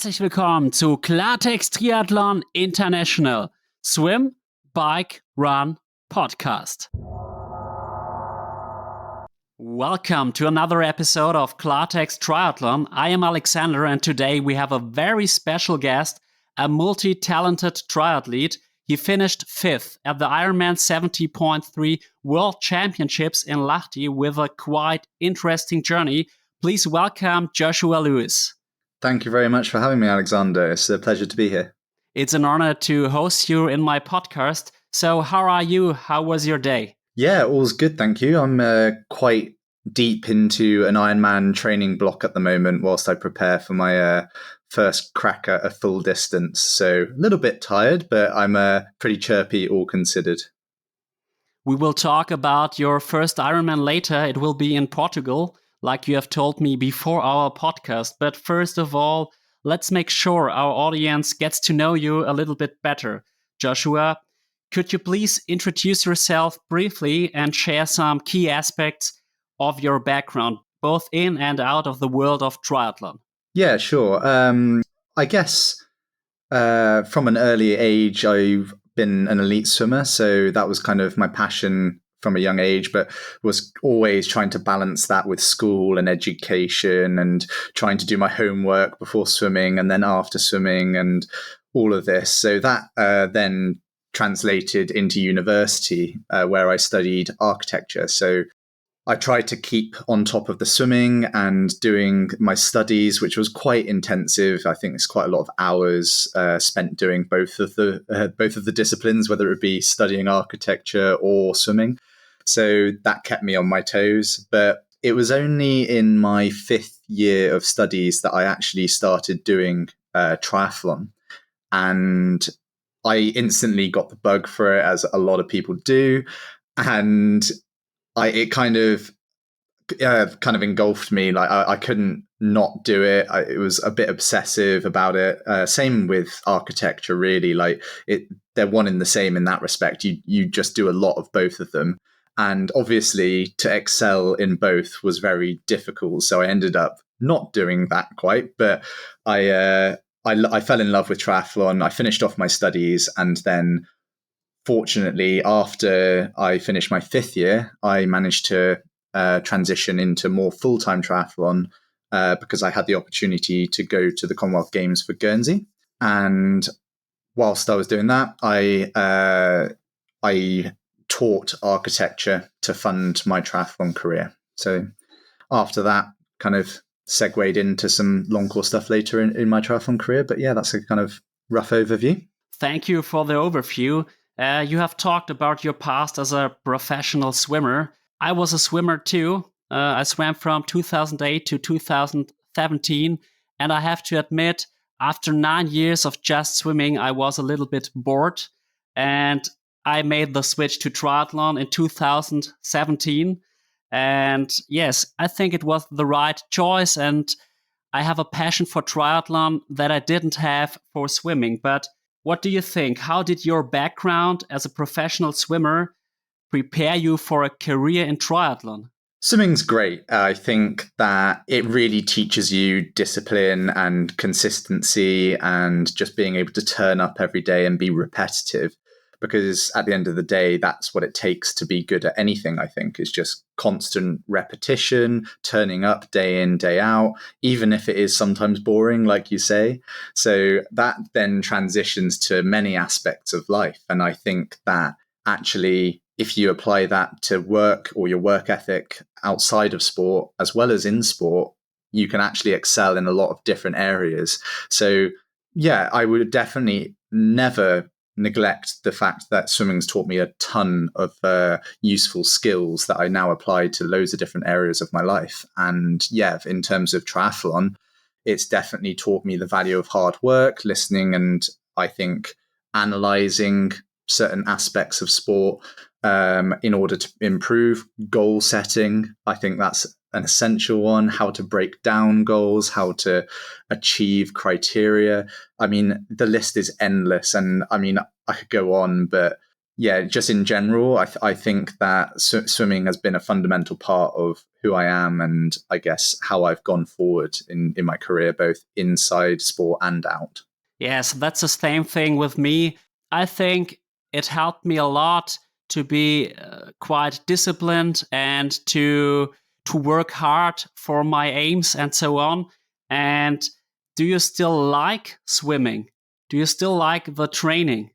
Herzlich willkommen zu Klartext Triathlon International Swim, Bike, Run Podcast. Welcome to another episode of Klartext Triathlon. I am Alexander, and today we have a very special guest, a multi-talented triathlete. He finished 5th at the Ironman 70.3 World Championships in Lahti with a quite interesting journey. Please welcome Joshua Lewis. Thank you very much for having me, Alexander. It's a pleasure to be here. It's an honor to host you in my podcast. So how are you? How was your day? Yeah, all's good, thank you. I'm quite deep into an Ironman training block at the moment whilst I prepare for my first crack at a full distance. So a little bit tired, but I'm pretty chirpy, all considered. We will talk about your first Ironman later. It will be in Portugal, like you have told me before our podcast. But first of all, let's make sure our audience gets to know you a little bit better. Joshua, could you please introduce yourself briefly and share some key aspects of your background, both in and out of the world of triathlon? Yeah, sure. I guess from an early age, I've been an elite swimmer. So that was kind of my passion from a young age, but was always trying to balance that with school and education and trying to do my homework before swimming and then after swimming and all of this. So that then translated into university where I studied architecture. So I tried to keep on top of the swimming and doing my studies, which was quite intensive. I think it's quite a lot of hours spent doing both of the disciplines, whether it be studying architecture or swimming. So that kept me on my toes. But it was only in my 5th year of studies that I actually started doing triathlon. And I instantly got the bug for it, as a lot of people do. And it kind of engulfed me. Like I couldn't not do it. It was a bit obsessive about it. Same with architecture, really. Like they're one in the same in that respect. You just do a lot of both of them. And obviously to excel in both was very difficult. So I ended up not doing that quite, but I fell in love with triathlon. I finished off my studies, and then fortunately, after I finished my 5th year, I managed to transition into more full-time triathlon because I had the opportunity to go to the Commonwealth Games for Guernsey. And whilst I was doing that, I taught architecture to fund my triathlon career. So after that, kind of segued into some long course stuff later in my triathlon career. But yeah, that's a kind of rough overview. Thank you for the overview. You have talked about your past as a professional swimmer. I was a swimmer too. I swam from 2008 to 2017. And I have to admit, after 9 years of just swimming, I was a little bit bored. And I made the switch to triathlon in 2017. And yes, I think it was the right choice. And I have a passion for triathlon that I didn't have for swimming. But what do you think? How did your background as a professional swimmer prepare you for a career in triathlon? Swimming's great. I think that it really teaches you discipline and consistency and just being able to turn up every day and be repetitive. Because at the end of the day, that's what it takes to be good at anything, I think, is just constant repetition, turning up day in, day out, even if it is sometimes boring, like you say. So that then transitions to many aspects of life. And I think that actually, if you apply that to work or your work ethic outside of sport, as well as in sport, you can actually excel in a lot of different areas. So yeah, I would definitely never neglect the fact that swimming's taught me a ton of useful skills that I now apply to loads of different areas of my life. And yeah, in terms of triathlon, it's definitely taught me the value of hard work, listening, and I think analyzing certain aspects of sport in order to improve. Goal setting, I think that's an essential one. How to break down goals, how to achieve criteria. I mean, the list is endless, and I mean, I could go on, but yeah, just in general, I think that swimming has been a fundamental part of who I am, and I guess how I've gone forward in my career, both inside sport and out. Yes, that's the same thing with me. I think it helped me a lot to be quite disciplined and to work hard for my aims and so on. And do you still like swimming? Do you still like the training?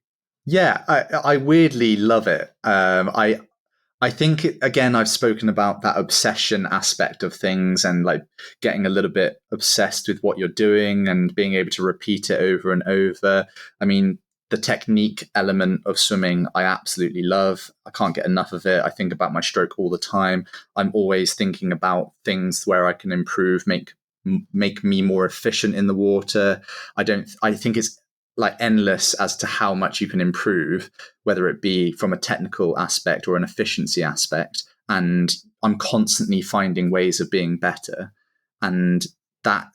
Yeah, I weirdly love it. I think again, I've spoken about that obsession aspect of things and like getting a little bit obsessed with what you're doing and being able to repeat it over and over. I mean, the technique element of swimming, I absolutely love. I can't get enough of it. I think about my stroke all the time. I'm always thinking about things where I can improve, make me more efficient in the water. I think it's like endless as to how much you can improve, whether it be from a technical aspect or an efficiency aspect. And I'm constantly finding ways of being better. And that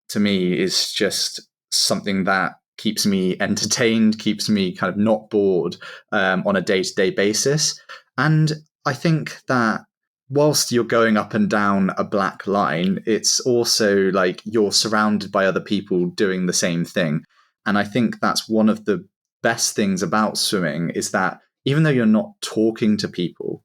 to me is just something that keeps me entertained, keeps me kind of not bored on a day-to-day basis. And I think that whilst you're going up and down a black line, it's also like you're surrounded by other people doing the same thing. And I think that's one of the best things about swimming is that even though you're not talking to people,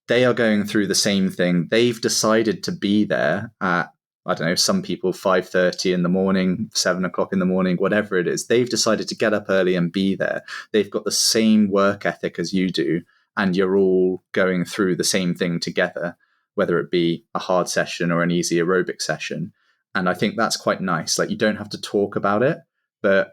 they are going through the same thing. They've decided to be there at, I don't know, some people 5:30 in the morning, 7 o'clock in the morning, whatever it is. They've decided to get up early and be there. They've got the same work ethic as you do, and you're all going through the same thing together, whether it be a hard session or an easy aerobic session. And I think that's quite nice. Like you don't have to talk about it, but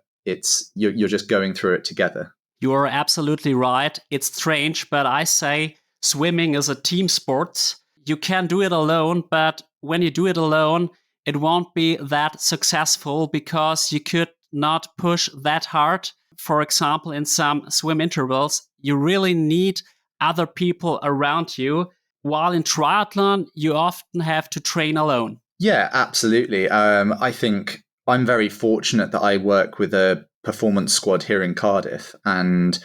you're just going through it together. You're absolutely right. It's strange, but I say swimming is a team sport. You can do it alone, but when you do it alone, it won't be that successful because you could not push that hard. For example, in some swim intervals, you really need other people around you. While in triathlon, you often have to train alone. Yeah, absolutely. I think I'm very fortunate that I work with a performance squad here in Cardiff, and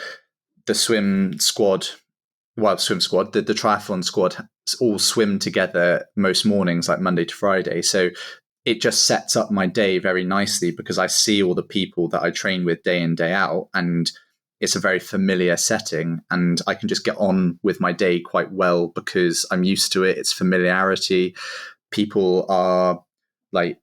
the swim squad, the triathlon squad all swim together most mornings, like Monday to Friday. So it just sets up my day very nicely because I see all the people that I train with day in, day out, and it's a very familiar setting, and I can just get on with my day quite well because I'm used to it. It's familiarity. People are like,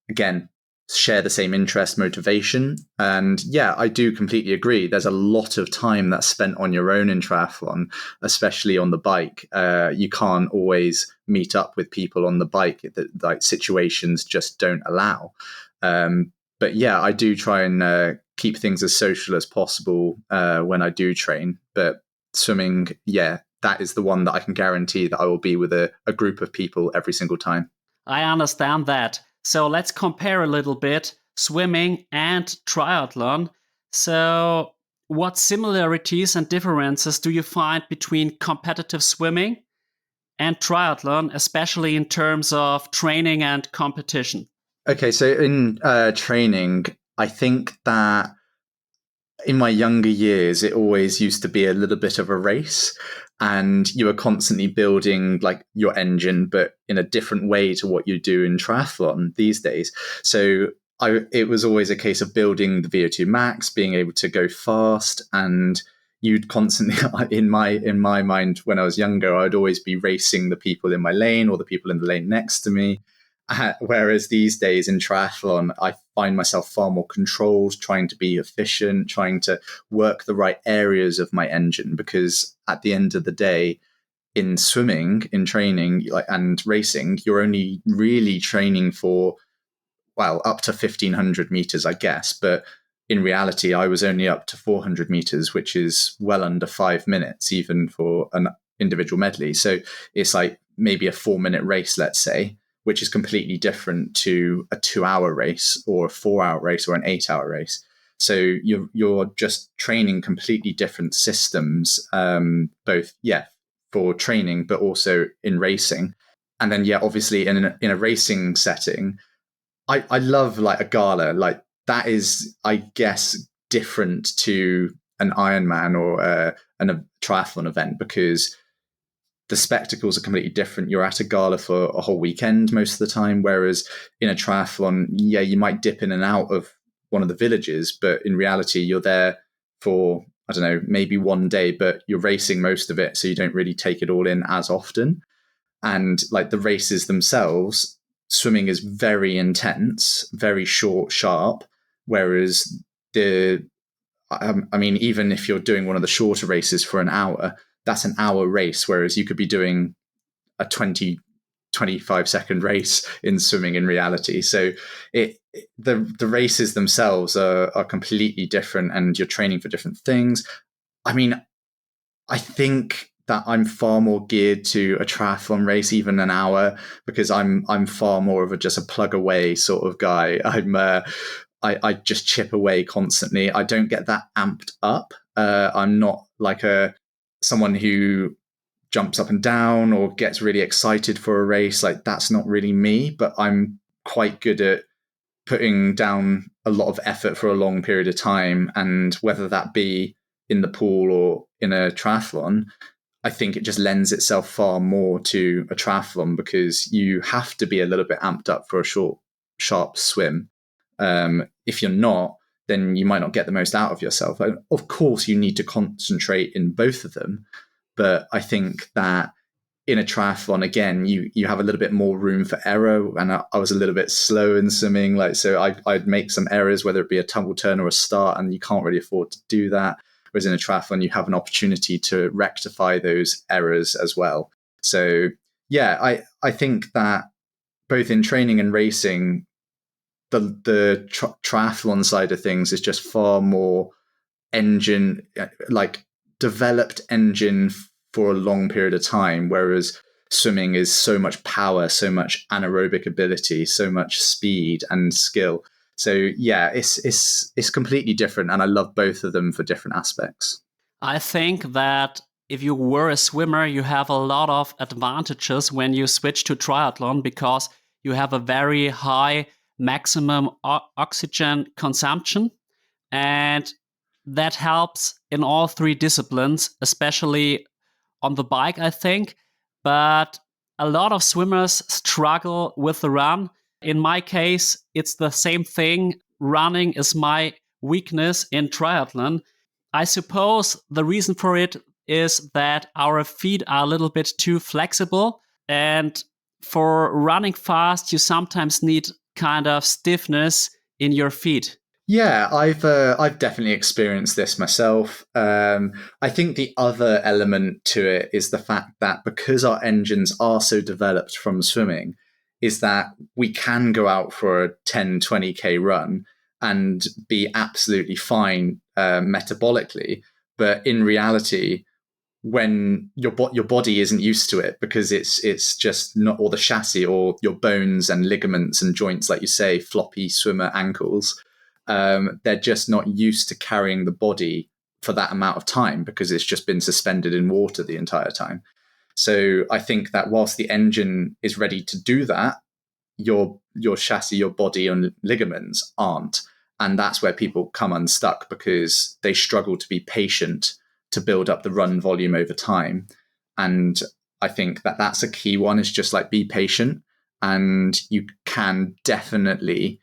again, share the same interest, motivation. And yeah, I do completely agree. There's a lot of time that's spent on your own in triathlon, especially on the bike. You can't always meet up with people on the bike. Like situations just don't allow. But yeah, I do try and keep things as social as possible when I do train. But swimming, yeah, that is the one that I can guarantee that I will be with a group of people every single time. I understand that. So let's compare a little bit swimming and triathlon. So, what similarities and differences do you find between competitive swimming and triathlon, especially in terms of training and competition? Okay, so in training, I think that in my younger years, it always used to be a little bit of a race, and you were constantly building like your engine, but in a different way to what you do in triathlon these days. So it was always a case of building the VO2 max, being able to go fast, and you'd constantly, in my mind, when I was younger, I'd always be racing the people in my lane or the people in the lane next to me. Whereas these days in triathlon, I find myself far more controlled, trying to be efficient, trying to work the right areas of my engine. Because at the end of the day, in swimming, in training, and racing, you're only really training for, well, up to 1,500 meters, I guess. But in reality, I was only up to 400 meters, which is well under 5 minutes, even for an individual medley. So it's like maybe a 4 minute race, let's say, which is completely different to a 2 hour race or a 4 hour race or an 8 hour race. So you're just training completely different systems, both, yeah, for training, but also in racing. And then, yeah, obviously in a racing setting, I love like a gala. Like that is, I guess, different to an Ironman or a triathlon event, because the spectacles are completely different. You're at a gala for a whole weekend most of the time, whereas in a triathlon, yeah, you might dip in and out of one of the villages, but in reality, you're there for, I don't know, maybe one day, but you're racing most of it, so you don't really take it all in as often. And like the races themselves, swimming is very intense, very short, sharp, whereas I mean, even if you're doing one of the shorter races for an hour, that's an hour race, whereas you could be doing a 25-second race in swimming in reality. So the races themselves are completely different, and you're training for different things. I mean, I think that I'm far more geared to a triathlon race, even an hour, because I'm far more of just a plug away sort of guy. I just chip away constantly. I don't get that amped up. I'm not like someone who jumps up and down or gets really excited for a race. Like, that's not really me, but I'm quite good at putting down a lot of effort for a long period of time. And whether that be in the pool or in a triathlon, I think it just lends itself far more to a triathlon, because you have to be a little bit amped up for a short, sharp swim. If you're not, then you might not get the most out of yourself. Of course, you need to concentrate in both of them. But I think that in a triathlon, again, you have a little bit more room for error. And I was a little bit slow in swimming. So I'd make some errors, whether it be a tumble turn or a start, and you can't really afford to do that. Whereas in a triathlon, you have an opportunity to rectify those errors as well. So yeah, I think that both in training and racing, the triathlon side of things is just far more engine, like developed engine for a long period of time, whereas swimming is so much power, so much anaerobic ability, so much speed and skill. So yeah, it's completely different, and I love both of them for different aspects. I think that if you were a swimmer, you have a lot of advantages when you switch to triathlon, because you have a very high maximum oxygen consumption, and that helps in all three disciplines, especially on the bike, I think. But a lot of swimmers struggle with the run. In my case, it's the same thing. Running is my weakness in triathlon. I suppose the reason for it is that our feet are a little bit too flexible. And for running fast, you sometimes need kind of stiffness in your feet. Yeah, I've definitely experienced this myself. I think the other element to it is the fact that because our engines are so developed from swimming, is that we can go out for a 10, 20K run and be absolutely fine metabolically. But in reality, when your body isn't used to it, because it's just not, or the chassis or your bones and ligaments and joints, like you say, floppy swimmer ankles, they're just not used to carrying the body for that amount of time, because it's just been suspended in water the entire time. So I think that whilst the engine is ready to do that, your chassis, your body and ligaments aren't. And that's where people come unstuck, because they struggle to be patient to build up the run volume over time. And I think that that's a key one, is just like, be patient, and you can definitely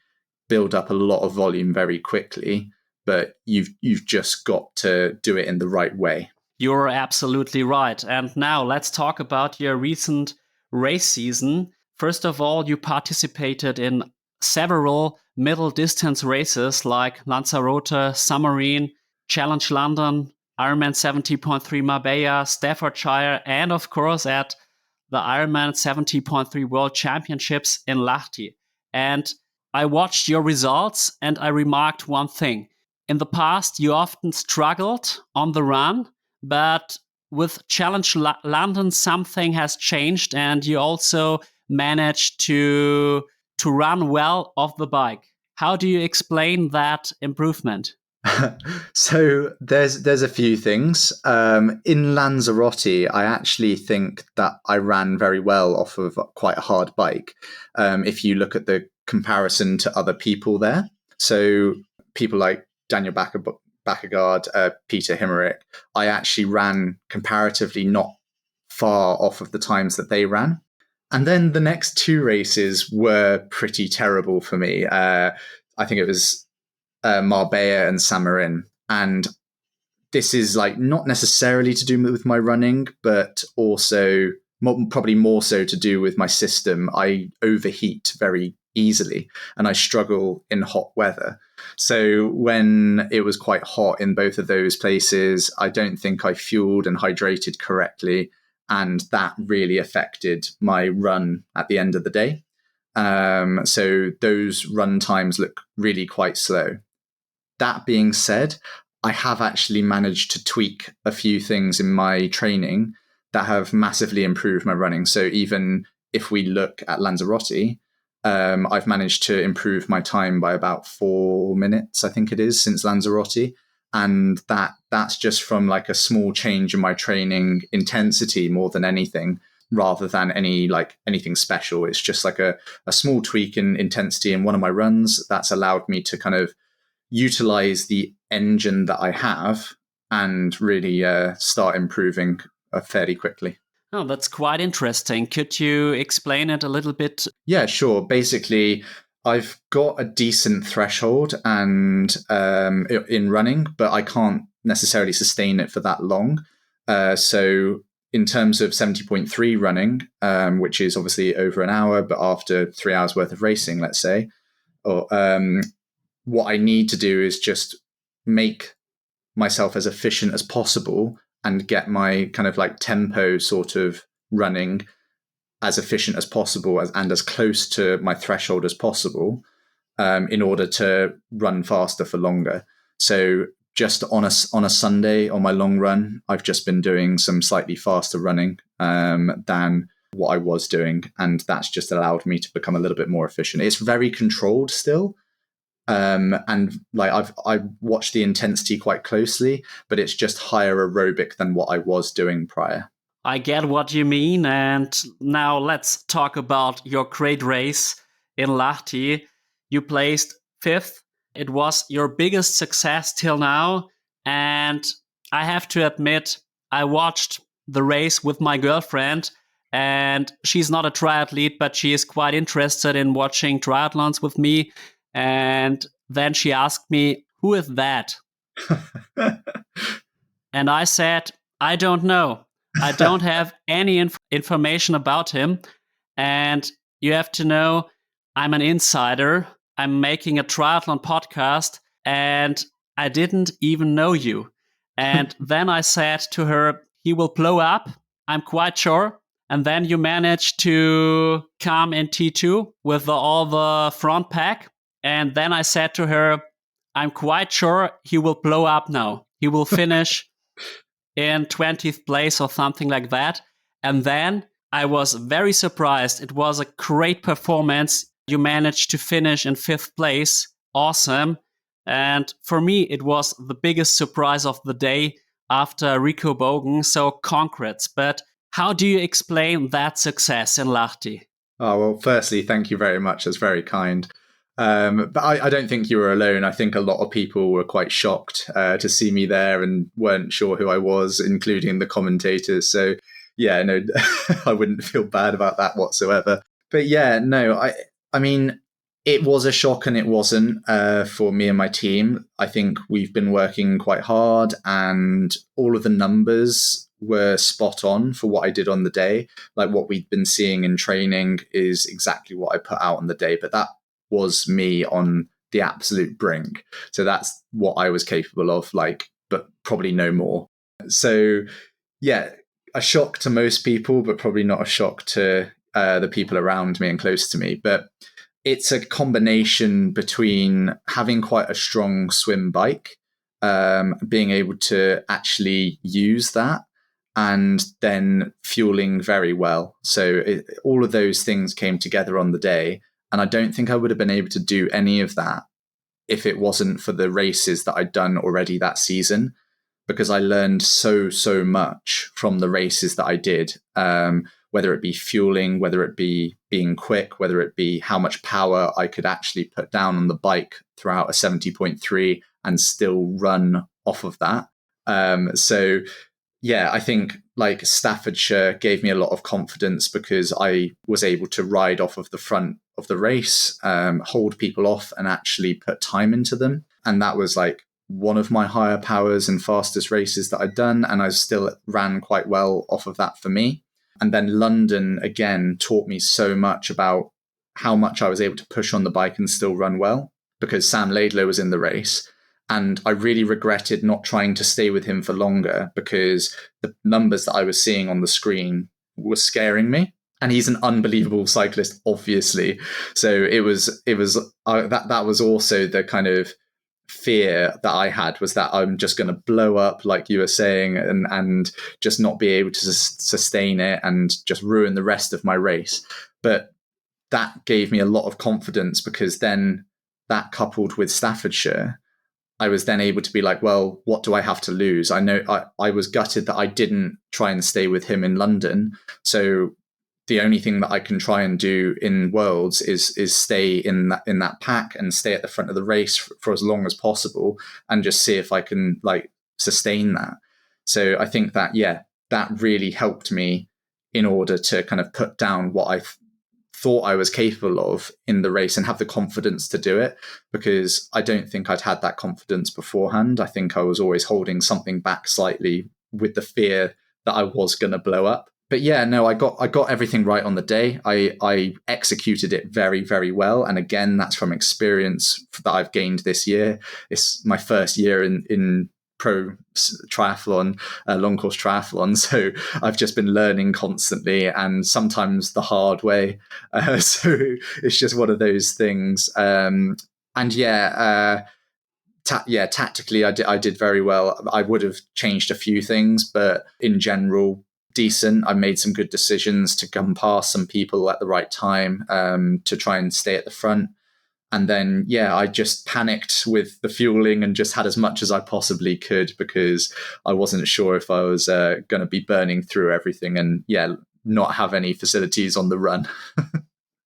build up a lot of volume very quickly, but you've just got to do it in the right way. You're absolutely right. And now let's talk about your recent race season. First of all, you participated in several middle distance races like Lanzarote, Submarine, Challenge London, Ironman 70.3 Marbella, Staffordshire, and of course at the Ironman 70.3 World Championships in Lahti. And I watched your results and I remarked one thing. In the past, you often struggled on the run, but with Challenge London, something has changed, and you also managed to run well off the bike. How do you explain that improvement? So there's a few things. In Lanzarote, I actually think that I ran very well off of quite a hard bike. If you look at the comparison to other people there, so people like Daniel Bakkegaard, Peter Himmerich, I actually ran comparatively not far off of the times that they ran. And then the next two races were pretty terrible for me. I think it was Marbella and Saint-Marin. And this is like not necessarily to do with my running, but also probably more so to do with my system. I overheat very easily and I struggle in hot weather. So when it was quite hot in both of those places, I don't think I fueled and hydrated correctly. And that really affected my run at the end of the day. So those run times look really quite slow. That being said, I have actually managed to tweak a few things in my training that have massively improved my running. So even if we look at Lanzarote, I've managed to improve my time by about 4 minutes, I think it is, since Lanzarote. And that's just from like a small change in my training intensity more than anything, rather than anything special. It's just like a small tweak in intensity in one of my runs that's allowed me to kind of utilize the engine that I have and really start improving fairly quickly. Oh, that's quite interesting. Could you explain it a little bit? Yeah, sure. Basically, I've got a decent threshold and in running, but I can't necessarily sustain it for that long. So in terms of 70.3 running, which is obviously over an hour, but after 3 hours worth of racing, let's say, or what I need to do is just make myself as efficient as possible and get my kind of like tempo sort of running as efficient as possible and as close to my threshold as possible in order to run faster for longer. So just on a Sunday on my long run, I've just been doing some slightly faster running than what I was doing. And that's just allowed me to become a little bit more efficient. It's very controlled still. And like I watched the intensity quite closely, but it's just higher aerobic than what I was doing prior. I get what you mean. And now let's talk about your great race in Lahti. You placed 5th. It was your biggest success till now. And I have to admit, I watched the race with my girlfriend, and she's not a triathlete, but she is quite interested in watching triathlons with me. And then she asked me, "Who is that?" And I said, "I don't know. I don't have any information about him. And you have to know, I'm an insider. I'm making a triathlon podcast, and I didn't even know you." And then I said to her, "He will blow up. I'm quite sure." And then you managed to come in T2 with all the front pack. And then I said to her, "I'm quite sure he will blow up now. He will finish in 20th place or something like that." And then I was very surprised. It was a great performance. You managed to finish in 5th place. Awesome. And for me, it was the biggest surprise of the day after Rico Bogen. So congrats. But how do you explain that success in Lahti? Oh, well, firstly, thank you very much. That's very kind. But I don't think you were alone. I think a lot of people were quite shocked to see me there and weren't sure who I was, including the commentators. So, yeah, no, I wouldn't feel bad about that whatsoever. But yeah, no, I mean, it was a shock and it wasn't for me and my team. I think we've been working quite hard and all of the numbers were spot on for what I did on the day. Like what we'd been seeing in training is exactly what I put out on the day. But that was me on the absolute brink. So that's what I was capable of, like, but probably no more. So yeah, a shock to most people, but probably not a shock to the people around me and close to me. But it's a combination between having quite a strong swim bike, being able to actually use that, and then fueling very well. So all of those things came together on the day. And I don't think I would have been able to do any of that if it wasn't for the races that I'd done already that season, because I learned so much from the races that I did, whether it be fueling, whether it be being quick, whether it be how much power I could actually put down on the bike throughout a 70.3 and still run off of that. So yeah, I think like Staffordshire gave me a lot of confidence because I was able to ride off of the front of the race, hold people off and actually put time into them. And that was like one of my higher powers and fastest races that I'd done. And I still ran quite well off of that for me. And then London, again, taught me so much about how much I was able to push on the bike and still run well, because Sam Laidlow was in the race. And I really regretted not trying to stay with him for longer because the numbers that I was seeing on the screen were scaring me. And he's an unbelievable cyclist, obviously. So it was that was also the kind of fear that I had, was that I'm just going to blow up, like you were saying, and just not be able to sustain it and just ruin the rest of my race. But that gave me a lot of confidence, because then that, coupled with Staffordshire, I was then able to be like, well, what do I have to lose? I know I was gutted that I didn't try and stay with him in London. So the only thing that I can try and do in Worlds is stay in that pack and stay at the front of the race for as long as possible, and just see if I can like sustain that. So I think that, yeah, that really helped me in order to kind of put down what I thought I was capable of in the race and have the confidence to do it, because I don't think I'd had that confidence beforehand. I think I was always holding something back slightly with the fear that I was going to blow up. But yeah, no, I got everything right on the day. I executed it very, very well. And again, that's from experience that I've gained this year. It's my first year in pro triathlon, long course triathlon. So I've just been learning constantly, and sometimes the hard way. So it's just one of those things. And yeah, tactically, I did very well. I would have changed a few things, but in general, decent. I made some good decisions to come past some people at the right time, to try and stay at the front. And then, yeah, I just panicked with the fueling and just had as much as I possibly could, because I wasn't sure if I was going to be burning through everything and, yeah, not have any facilities on the run.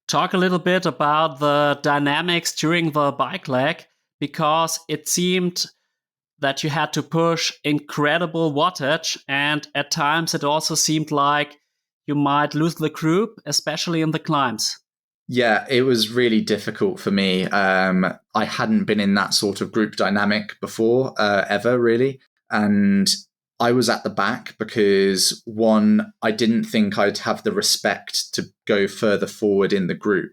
Talk a little bit about the dynamics during the bike leg, because it seemed that you had to push incredible wattage, and at times it also seemed like you might lose the group, especially in the climbs. Yeah, it was really difficult for me. I hadn't been in that sort of group dynamic before, ever really. And I was at the back because, one, I didn't think I'd have the respect to go further forward in the group.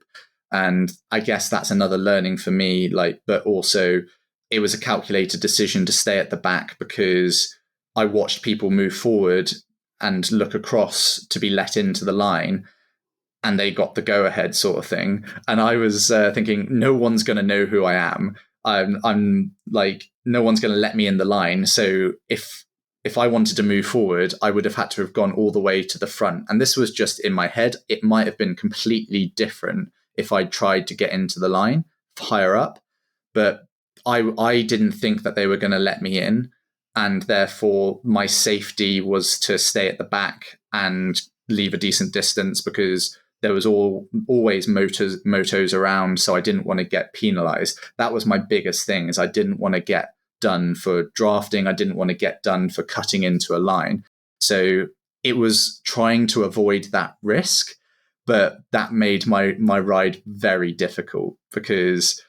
And I guess that's another learning for me, but also it was a calculated decision to stay at the back, because I watched people move forward and look across to be let into the line, and they got the go-ahead sort of thing. And I was thinking, no one's going to know who I am. I'm like, no one's going to let me in the line. So if I wanted to move forward, I would have had to have gone all the way to the front. And this was just in my head. It might have been completely different if I tried to get into the line higher up. But I didn't think that they were going to let me in. And therefore, my safety was to stay at the back and leave a decent distance, because there was always motos around, so I didn't want to get penalized. That was my biggest thing, is I didn't want to get done for drafting. I didn't want to get done for cutting into a line. So it was trying to avoid that risk, but that made my ride very difficult, because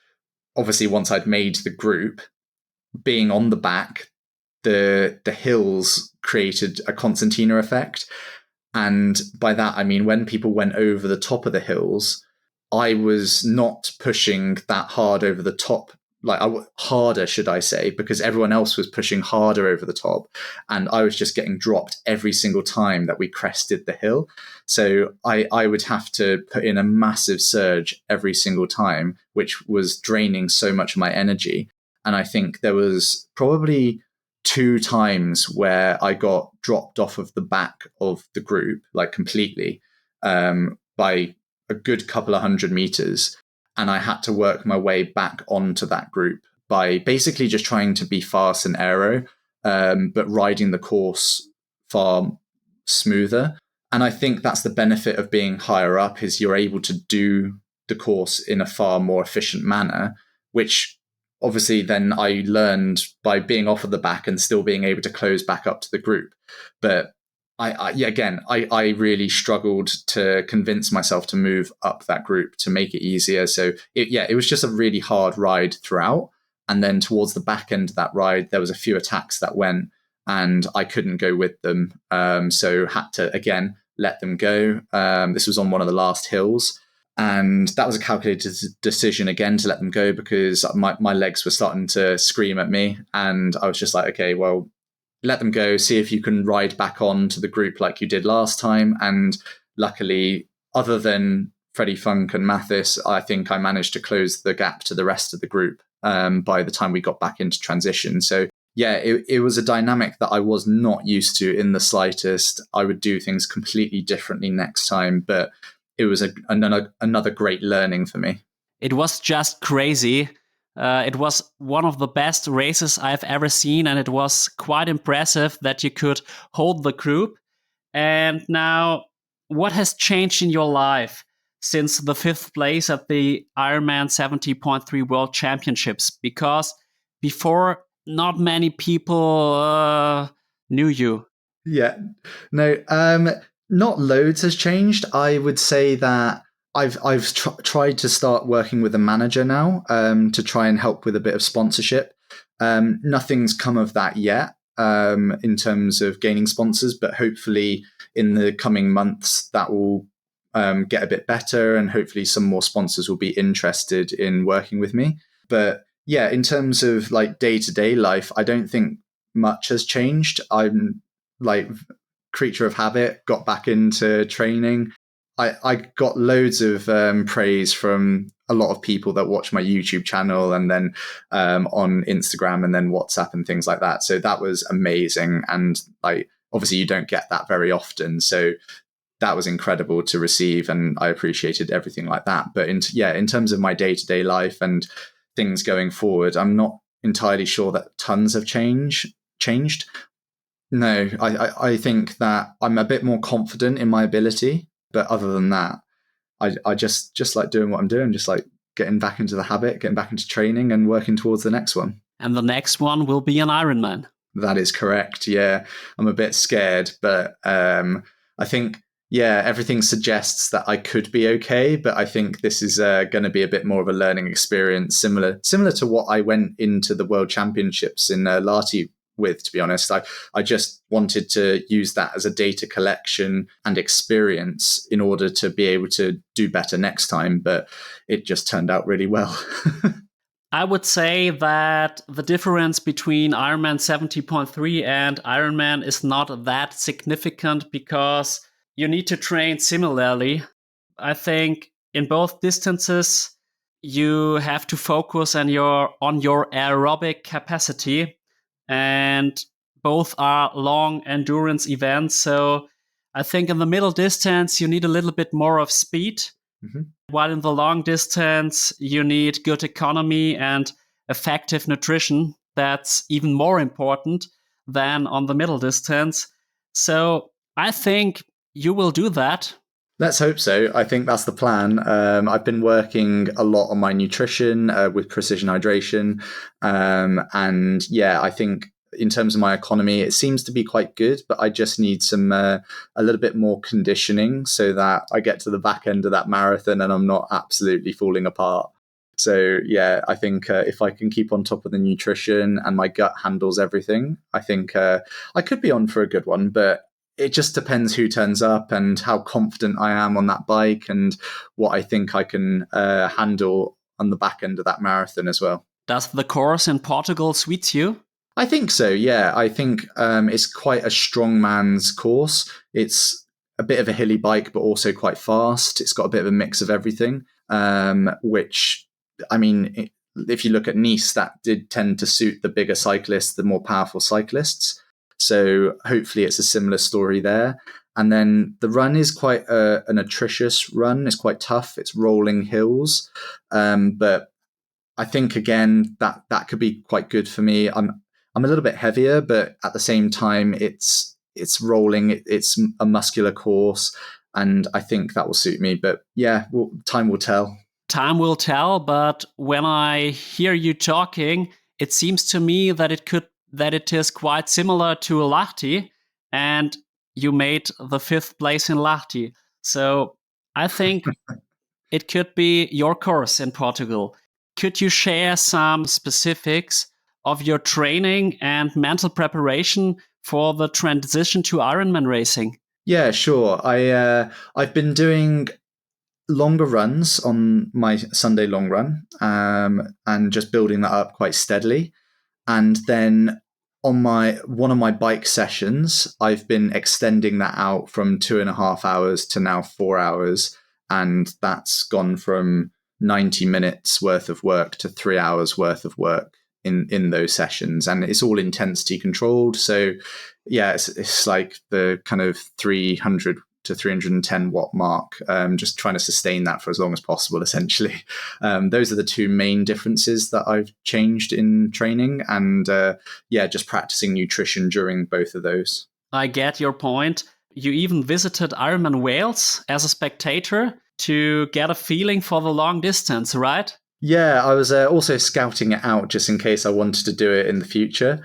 obviously once I'd made the group, being on the back, the hills created a concertina effect. And by that, I mean, when people went over the top of the hills, I was not pushing that hard over the top, harder, should I say, because everyone else was pushing harder over the top. And I was just getting dropped every single time that we crested the hill. So I would have to put in a massive surge every single time, which was draining so much of my energy. And I think there was probably 2 times where I got dropped off of the back of the group, like completely, by a good couple of 100 meters. And I had to work my way back onto that group by basically just trying to be fast and aero, but riding the course far smoother. And I think that's the benefit of being higher up, is you're able to do the course in a far more efficient manner, which obviously then I learned by being off of the back and still being able to close back up to the group. But I really struggled to convince myself to move up that group to make it easier. So it was just a really hard ride throughout. And then towards the back end of that ride, there was a few attacks that went, and I couldn't go with them. So had to, again, let them go. This was on one of the last hills. And that was a calculated decision again to let them go, because my legs were starting to scream at me. And I was just like, okay, well, let them go, see if you can ride back on to the group like you did last time. And luckily, other than Freddie Funk and Mathis, I think I managed to close the gap to the rest of the group by the time we got back into transition. So yeah, it was a dynamic that I was not used to in the slightest. I would do things completely differently next time, but it was another great learning for me. It was just crazy. It was one of the best races I've ever seen, and it was quite impressive that you could hold the group. And now, what has changed in your life since the 5th place at the Ironman 70.3 World Championships? Because before, not many people knew you. Yeah, no, not loads has changed. I would say that I've tried to start working with a manager now to try and help with a bit of sponsorship. Nothing's come of that yet in terms of gaining sponsors, but hopefully in the coming months that will get a bit better, and hopefully some more sponsors will be interested in working with me. But yeah, in terms of like day-to-day life, I don't think much has changed. I'm like creature of habit, got back into training. I got loads of praise from a lot of people that watch my YouTube channel, and then on Instagram, and then WhatsApp and things like that. So that was amazing. And like, obviously you don't get that very often. So that was incredible to receive, and I appreciated everything like that. But in terms of my day-to-day life and things going forward, I'm not entirely sure that tons have changed. No, I think that I'm a bit more confident in my ability, but other than that, I just like doing what I'm doing, just like getting back into the habit, getting back into training, and working towards the next one. And the next one will be an Ironman. That is correct. Yeah, I'm a bit scared, but I think everything suggests that I could be okay. But I think this is going to be a bit more of a learning experience, similar to what I went into the World Championships in Lahti with, to be honest. I just wanted to use that as a data collection and experience in order to be able to do better next time. But it just turned out really well. I would say that the difference between Ironman 70.3 and Ironman is not that significant, because you need to train similarly. I think in both distances, you have to focus on your aerobic capacity, and both are long endurance events. So I think in the middle distance, you need a little bit more of speed. Mm-hmm. While in the long distance, you need good economy and effective nutrition. That's even more important than on the middle distance. So I think you will do that. Let's hope so. I think that's the plan. I've been working a lot on my nutrition with precision hydration. And yeah, I think in terms of my economy, it seems to be quite good, but I just need some a little bit more conditioning so that I get to the back end of that marathon and I'm not absolutely falling apart. So yeah, I think if I can keep on top of the nutrition and my gut handles everything, I think I could be on for a good one. But it just depends who turns up and how confident I am on that bike and what I think I can handle on the back end of that marathon as well. Does the course in Portugal suit you? I think so, yeah. I think it's quite a strong man's course. It's a bit of a hilly bike, but also quite fast. It's got a bit of a mix of everything, which, I mean, if you look at Nice, that did tend to suit the bigger cyclists, the more powerful cyclists. So hopefully it's a similar story there. And then the run is quite an atrocious run. It's quite tough. It's rolling hills. But I think, again, that could be quite good for me. I'm a little bit heavier, but at the same time, it's rolling. It's a muscular course. And I think that will suit me. But yeah, time will tell. Time will tell, but when I hear you talking, it seems to me that it is quite similar to Lahti, and you made the 5th place in Lahti. So I think it could be your course in Portugal. Could you share some specifics of your training and mental preparation for the transition to Ironman racing? Yeah, sure. I've been doing longer runs on my Sunday long run, and just building that up quite steadily. And then on my one of my bike sessions, I've been extending that out from 2.5 hours to now 4 hours, and that's gone from 90 minutes worth of work to 3 hours worth of work in those sessions, and it's all intensity controlled. So yeah, it's like the kind of 300 to 310 watt mark, just trying to sustain that for as long as possible, essentially. Those are the two main differences that I've changed in training, and just practicing nutrition during both of those. I get your point. You even visited Ironman Wales as a spectator to get a feeling for the long distance, right? Yeah, I was also scouting it out just in case I wanted to do it in the future.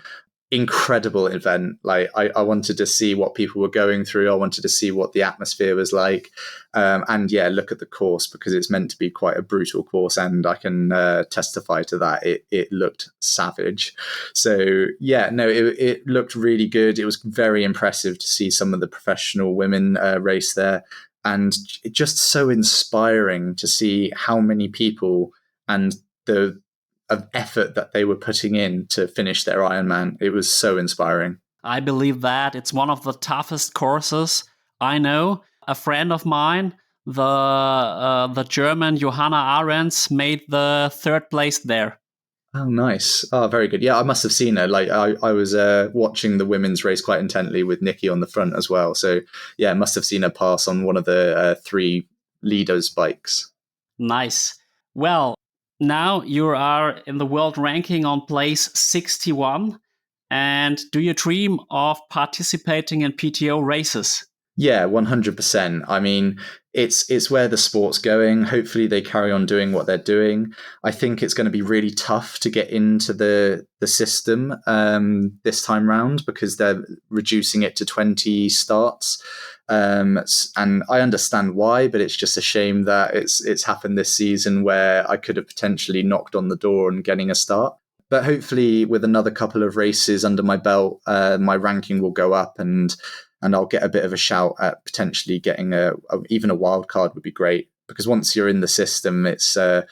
Incredible event. Like I wanted to see what people were going through. I wanted to see what the atmosphere was like, and yeah, look at the course, because it's meant to be quite a brutal course, and I can testify to that. It looked savage. So yeah, no, it looked really good. It was very impressive to see some of the professional women race there, and just so inspiring to see how many people and the of effort that they were putting in to finish their Ironman. It was so inspiring. I believe that it's one of the toughest courses I know. A friend of mine, the German Johanna Ahrens, made the 3rd place there. Oh, nice. Oh, very good. Yeah, I must have seen her. Like I was watching the women's race quite intently with Nikki on the front as well. So yeah, I must have seen her pass on one of the 3 leaders' bikes. Nice. Well, now you are in the world ranking on place 61. And do you dream of participating in PTO races? Yeah, 100%. I mean, it's where the sport's going. Hopefully they carry on doing what they're doing. I think it's going to be really tough to get into the system this time round, because they're reducing it to 20 starts. And I understand why, but it's just a shame that it's happened this season, where I could have potentially knocked on the door and getting a start. But hopefully with another couple of races under my belt, my ranking will go up, and I'll get a bit of a shout at potentially getting even a wild card would be great, because once you're in the system, it's a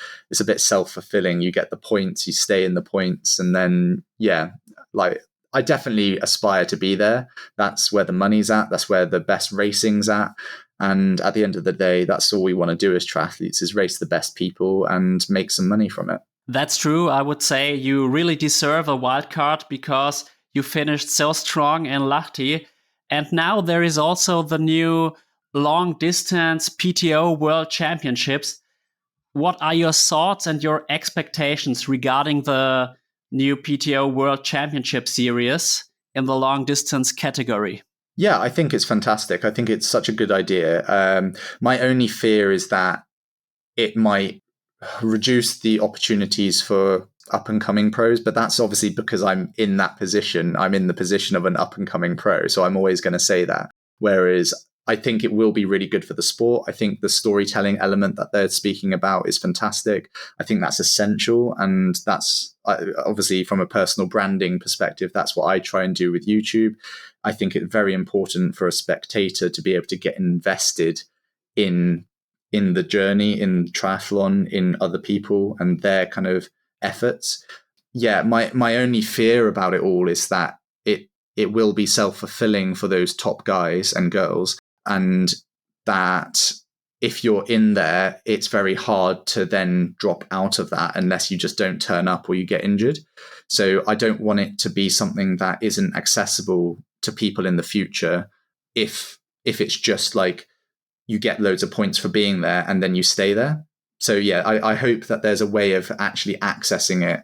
bit self-fulfilling. You get the points, you stay in the points, and then yeah, like I definitely aspire to be there. That's where the money's at. That's where the best racing's at. And at the end of the day, that's all we want to do as triathletes, is race the best people and make some money from it. That's true. I would say you really deserve a wild card because you finished so strong in Lahti. And now there is also the new long distance PTO World Championships. What are your thoughts and your expectations regarding the new PTO World Championship series in the long distance category? Yeah, I think it's fantastic. I think it's such a good idea. My only fear is that it might reduce the opportunities for up and coming pros, but that's obviously because I'm in that position. I'm in the position of an up and coming pro, so I'm always going to say that. Whereas I think it will be really good for the sport. I think the storytelling element that they're speaking about is fantastic. I think that's essential, and that's obviously from a personal branding perspective, that's what I try and do with YouTube. I think it's very important for a spectator to be able to get invested in the journey, in triathlon, in other people and their kind of efforts. Yeah, my only fear about it all is that it will be self-fulfilling for those top guys and girls, and that if you're in there, it's very hard to then drop out of that unless you just don't turn up or you get injured. So I don't want it to be something that isn't accessible to people in the future if it's just like you get loads of points for being there and then you stay there. So yeah, I hope that there's a way of actually accessing it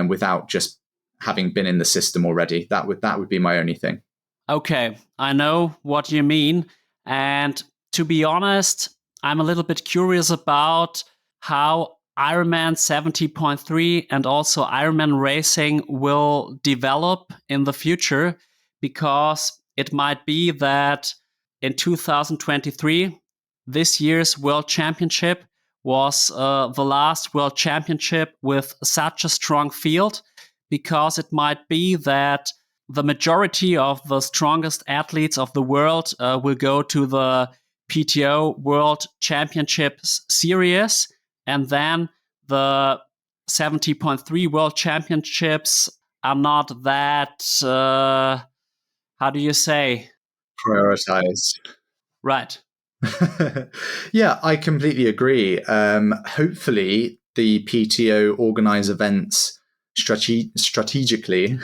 without just having been in the system already. That would be my only thing. Okay, I know what you mean. And to be honest, I'm a little bit curious about how Ironman 70.3 and also Ironman racing will develop in the future, because it might be that in 2023, this year's World Championship was the last World Championship with such a strong field, because it might be that the majority of the strongest athletes of the world will go to the PTO World Championships series, and then the 70.3 World Championships are not that, how do you say? Prioritize. Right. Yeah, I completely agree. Hopefully, the PTO organize events strategically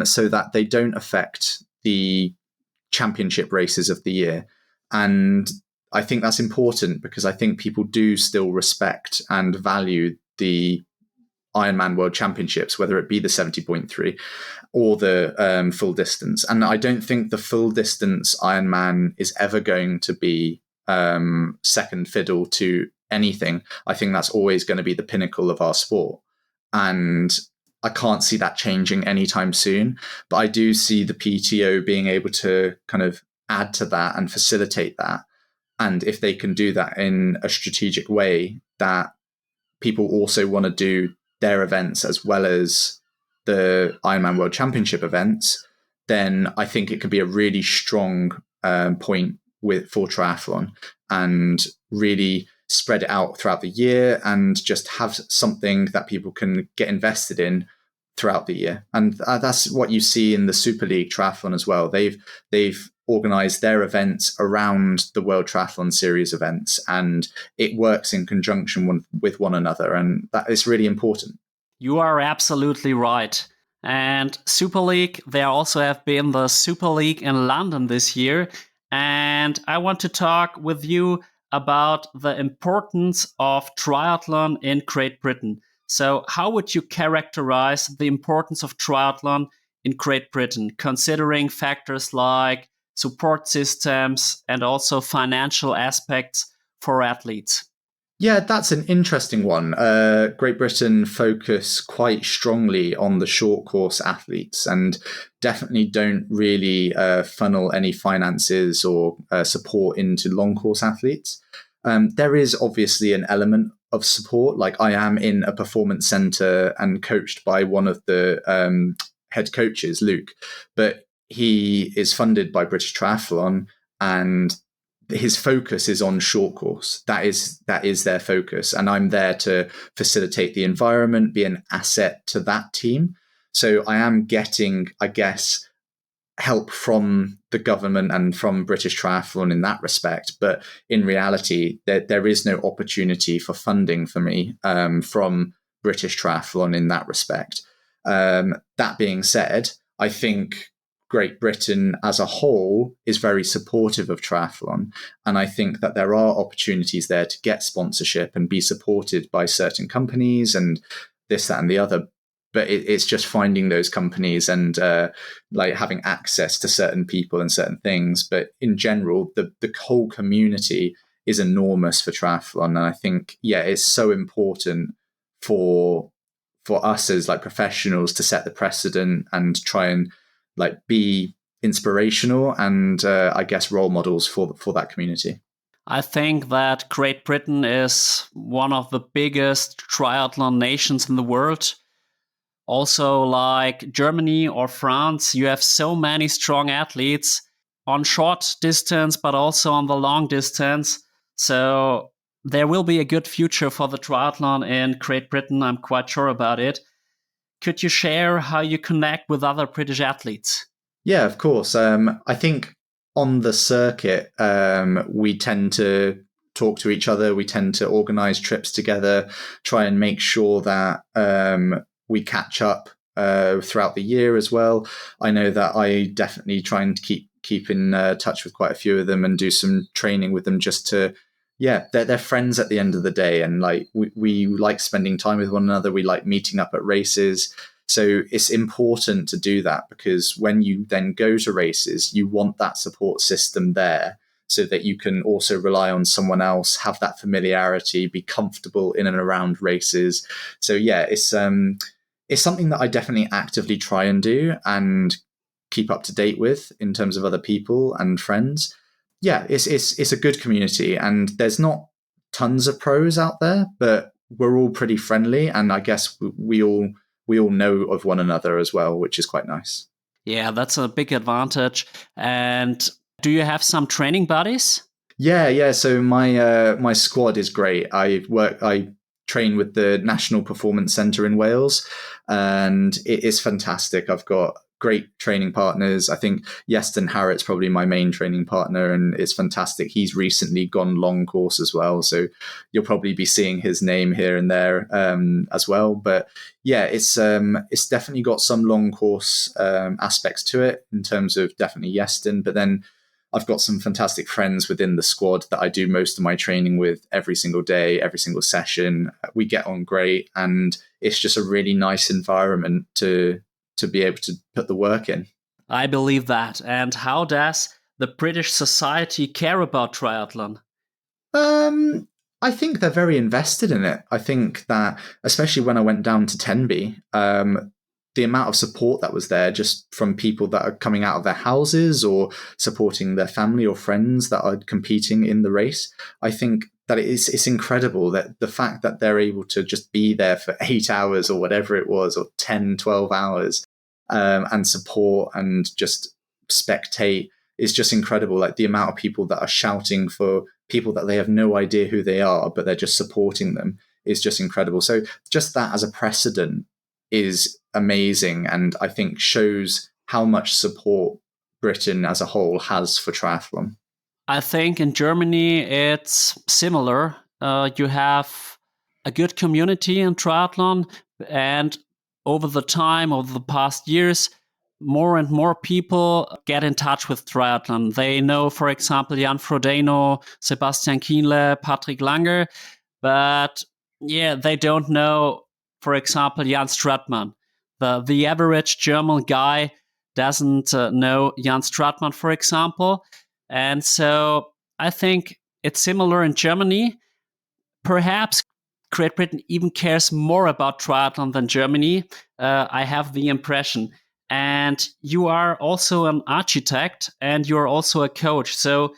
so that they don't affect the championship races of the year. And I think that's important because I think people do still respect and value the Ironman World Championships, whether it be the 70.3 or the full distance. And I don't think the full distance Ironman is ever going to be second fiddle to anything. I think that's always going to be the pinnacle of our sport. And I can't see that changing anytime soon. But I do see the PTO being able to kind of add to that and facilitate that. And if they can do that in a strategic way, that people also want to do their events as well as the Ironman World Championship events, then I think it could be a really strong point for triathlon, and really spread it out throughout the year and just have something that people can get invested in throughout the year. And that's what you see in the Super League Triathlon as well. They've organized their events around the World Triathlon Series events, and it works in conjunction with one another, and that is really important. You are absolutely right. And Super League, there also have been the Super League in London this year. And I want to talk with you about the importance of triathlon in Great Britain. So, how would you characterize the importance of triathlon in Great Britain, considering factors like support systems and also financial aspects for athletes? Yeah, that's an interesting one. Great Britain focus quite strongly on the short course athletes and definitely don't really funnel any finances or support into long course athletes. There is obviously an element of support. Like, I am in a performance center and coached by one of the head coaches, Luke, but he is funded by British Triathlon, and his focus is on short course. That is their focus. And I'm there to facilitate the environment, be an asset to that team. So I am getting, I guess, help from the government and from British Triathlon in that respect. But in reality, there is no opportunity for funding for me from British Triathlon in that respect. That being said, I think Great Britain as a whole is very supportive of triathlon. And I think that there are opportunities there to get sponsorship and be supported by certain companies and this, that, and the other. But it's just finding those companies and like having access to certain people and certain things. But in general, the whole community is enormous for triathlon. And I think, yeah, it's so important for us as like professionals to set the precedent and try and like be inspirational and I guess role models for that community. I think that Great Britain is one of the biggest triathlon nations in the world. Also, like Germany or France, you have so many strong athletes on short distance, but also on the long distance. So there will be a good future for the triathlon in Great Britain. I'm quite sure about it. Could you share how you connect with other British athletes? Yeah, of course. I think on the circuit, we tend to talk to each other. We tend to organize trips together, try and make sure that we catch up throughout the year as well. I know that I definitely try and keep in touch with quite a few of them and do some training with them just to, yeah, they're friends at the end of the day. And like we like spending time with one another. We like meeting up at races. So it's important to do that because when you then go to races, you want that support system there so that you can also rely on someone else, have that familiarity, be comfortable in and around races. So yeah, it's something that I definitely actively try and do and keep up to date with in terms of other people and friends. Yeah, it's a good community, and there's not tons of pros out there, but we're all pretty friendly, and I guess we all know of one another as well, which is quite nice. Yeah, that's a big advantage. And do you have some training buddies? Yeah. So my squad is great. I train with the National Performance Centre in Wales, and it is fantastic. I've got great training partners. I think Yeston Harriot's probably my main training partner, and it's fantastic. He's recently gone long course as well, so you'll probably be seeing his name here and there as well. But yeah, it's definitely got some long course aspects to it in terms of definitely Yeston, but then I've got some fantastic friends within the squad that I do most of my training with every single day, every single session. We get on great, and it's just a really nice environment to be able to put the work in. I believe that. And how does the British society care about triathlon? I think they're very invested in it. I think that, especially when I went down to Tenby, the amount of support that was there just from people that are coming out of their houses or supporting their family or friends that are competing in the race. I think that it's incredible that the fact that they're able to just be there for 8 hours or whatever it was, or 10, 12 hours, and support and just spectate is just incredible. Like the amount of people that are shouting for people that they have no idea who they are, but they're just supporting them is just incredible. So just that as a precedent is amazing, and I think shows how much support Britain as a whole has for triathlon. I think in Germany it's similar. You have a good community in triathlon, and over the past years, more and more people get in touch with triathlon. They know, for example, Jan Frodeno, Sebastian Kienle, Patrick Lange, but yeah, they don't know, for example, Jan Stratmann. The average German guy doesn't know Jan Stratmann, for example. And so I think it's similar in Germany. Perhaps Great Britain even cares more about triathlon than Germany. I have the impression. And you are also an architect and you're also a coach. So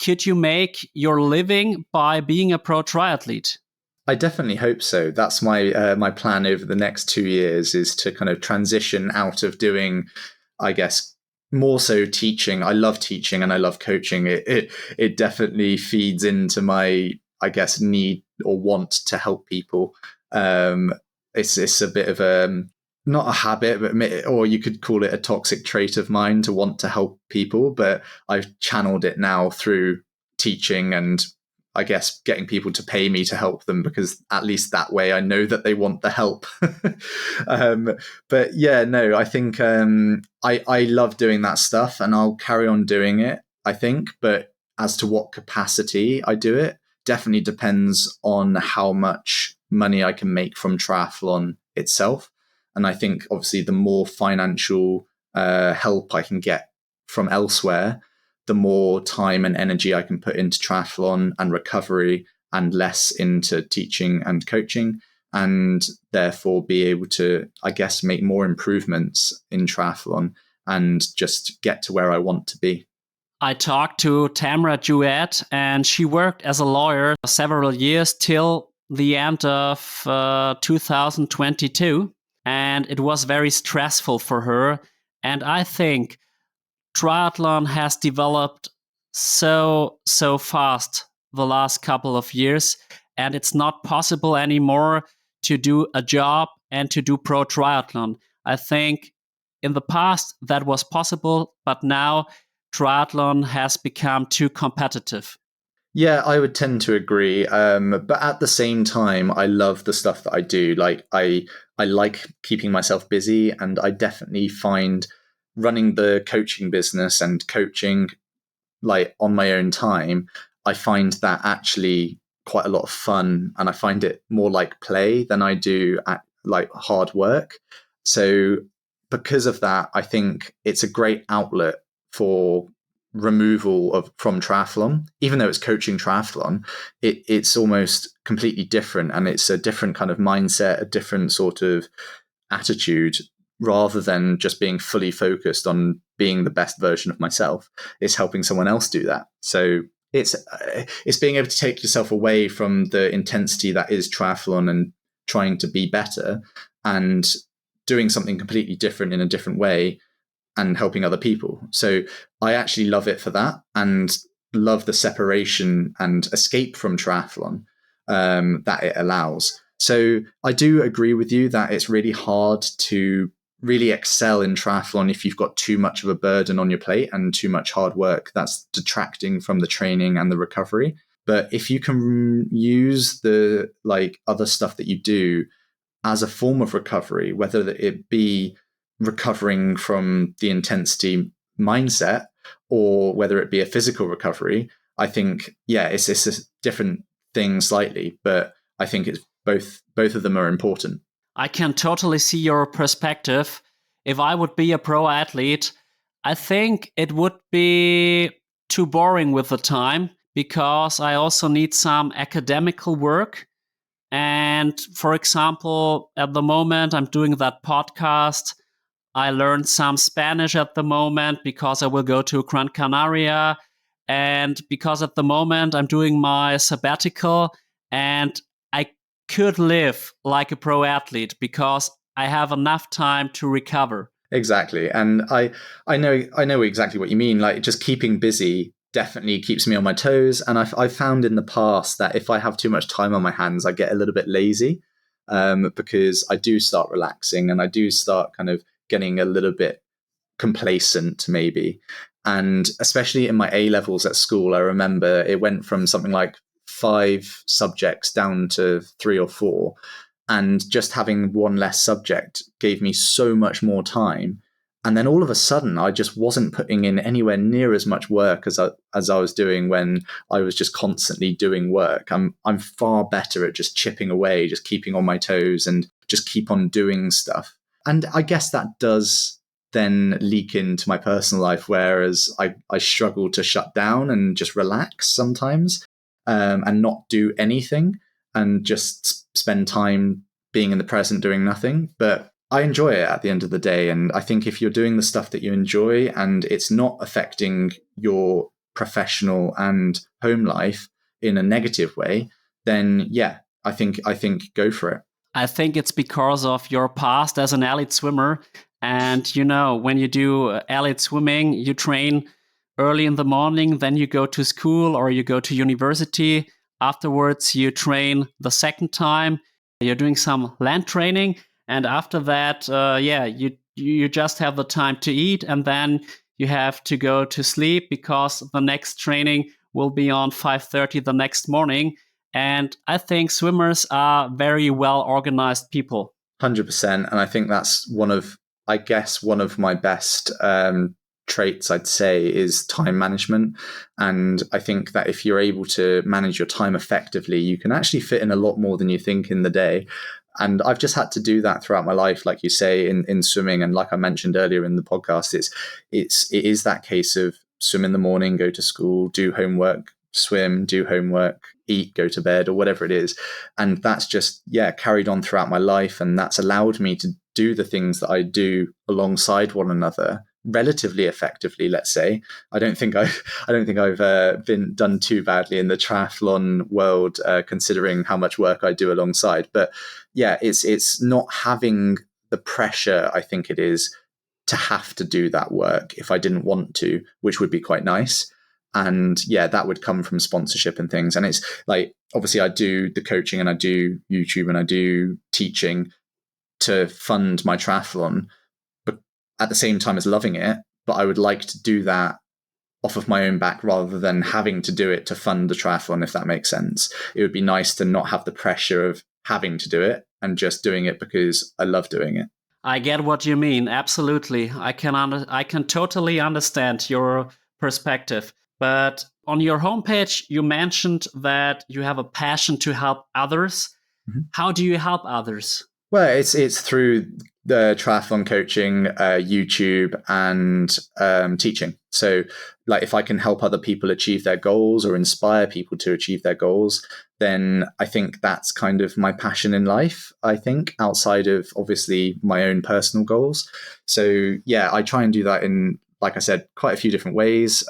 could you make your living by being a pro triathlete? I definitely hope so. That's my plan over the next 2 years, is to kind of transition out of doing, I guess, more so teaching. I love teaching and I love coaching. It definitely feeds into my, I guess, need or want to help people. It's a bit of a, not a habit, but, or you could call it a toxic trait of mine to want to help people. But I've channeled it now through teaching and, I guess, getting people to pay me to help them, because at least that way I know that they want the help. But yeah, no, I think I love doing that stuff and I'll carry on doing it, I think. But as to what capacity I do it definitely depends on how much money I can make from triathlon itself. And I think obviously the more financial help I can get from elsewhere, the more time and energy I can put into triathlon and recovery and less into teaching and coaching, and therefore be able to, I guess, make more improvements in triathlon and just get to where I want to be. I talked to Tamara Jewett, and she worked as a lawyer several years till the end of 2022. And it was very stressful for her. And I think triathlon has developed so fast the last couple of years, and it's not possible anymore to do a job and to do pro triathlon. I think in the past that was possible, but now triathlon has become too competitive. Yeah, I would tend to agree. But at the same time, I love the stuff that I do. Like I like keeping myself busy, and I definitely find running the coaching business and coaching like on my own time, I find that actually quite a lot of fun, and I find it more like play than I do at like hard work. So because of that, I think it's a great outlet for removal from triathlon. Even though it's coaching triathlon, it's almost completely different, and it's a different kind of mindset, a different sort of attitude, rather than just being fully focused on being the best version of myself. It's helping someone else do that. So it's being able to take yourself away from the intensity that is triathlon and trying to be better, and doing something completely different in a different way and helping other people. So I actually love it for that, and love the separation and escape from triathlon that it allows. So I do agree with you that it's really hard to really excel in triathlon if you've got too much of a burden on your plate and too much hard work that's detracting from the training and the recovery. But if you can use the other stuff that you do as a form of recovery, whether it be recovering from the intensity mindset or whether it be a physical recovery, I think, it's a different thing slightly, but I think it's both of them are important. I can totally see your perspective. If I would be a pro athlete, I think it would be too boring with the time, because I also need some academical work. And for example, at the moment, I'm doing that podcast. I learned some Spanish at the moment because I will go to Gran Canaria. And because at the moment I'm doing my sabbatical, and I could live like a pro athlete because I have enough time to recover. Exactly. And I know exactly what you mean. Like, just keeping busy definitely keeps me on my toes. And I've found in the past that if I have too much time on my hands, I get a little bit lazy, because I do start relaxing and I do start kind of getting a little bit complacent, maybe. And especially in my A levels at school, I remember it went from something like 5 subjects down to 3 or 4. And just having one less subject gave me so much more time. And then all of a sudden, I just wasn't putting in anywhere near as much work as I was doing when I was just constantly doing work. I'm far better at just chipping away, just keeping on my toes and just keep on doing stuff. And I guess that does then leak into my personal life, whereas I struggle to shut down and just relax sometimes, and not do anything and just spend time being in the present doing nothing. But I enjoy it at the end of the day. And I think if you're doing the stuff that you enjoy and it's not affecting your professional and home life in a negative way, then I think go for it. I think it's because of your past as an elite swimmer. And, when you do elite swimming, you train early in the morning, then you go to school or you go to university. Afterwards, you train the second time. You're doing some land training. And after that, you just have the time to eat. And then you have to go to sleep because the next training will be on 5:30 the next morning. And I think swimmers are very well organized people. 100%. And I think that's one of my best traits, I'd say, is time management. And I think that if you're able to manage your time effectively, you can actually fit in a lot more than you think in the day. And I've just had to do that throughout my life, like you say, in swimming. And like I mentioned earlier in the podcast, it is that case of swim in the morning, go to school, do homework, swim, do homework, eat, go to bed, or whatever it is. And that's just, carried on throughout my life. And that's allowed me to do the things that I do alongside one another relatively effectively, let's say. I don't think I've been done too badly in the triathlon world, considering how much work I do alongside. But it's not having the pressure, I think it is, to have to do that work if I didn't want to, which would be quite nice. And that would come from sponsorship and things. And it's like, obviously I do the coaching and I do YouTube and I do teaching to fund my triathlon, but at the same time as loving it. But I would like to do that off of my own back rather than having to do it to fund the triathlon, if that makes sense. It would be nice to not have the pressure of having to do it and just doing it because I love doing it. I get what you mean. Absolutely. I can totally understand your perspective. But on your homepage, you mentioned that you have a passion to help others. Mm-hmm. How do you help others? Well, it's through the triathlon coaching, YouTube, and teaching. So, like, if I can help other people achieve their goals or inspire people to achieve their goals, then I think that's kind of my passion in life. I think outside of obviously my own personal goals. So, yeah, I try and do that in, like I said, quite a few different ways.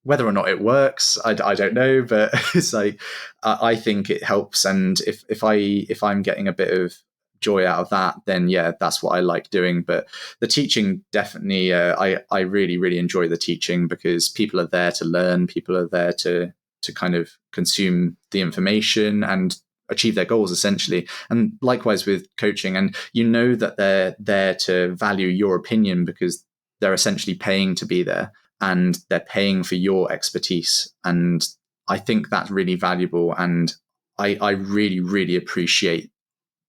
Whether or not it works, I don't know, but it's like I think it helps, and if I'm getting a bit of joy out of that, then yeah, that's what I like doing. But the teaching definitely, I really enjoy the teaching because people are there to learn, people are there to kind of consume the information and achieve their goals essentially. And likewise with coaching, and you know that they're there to value your opinion because they're essentially paying to be there and they're paying for your expertise. And I think that's really valuable. And I really appreciate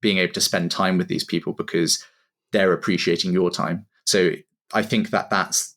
being able to spend time with these people because they're appreciating your time. So I think that that's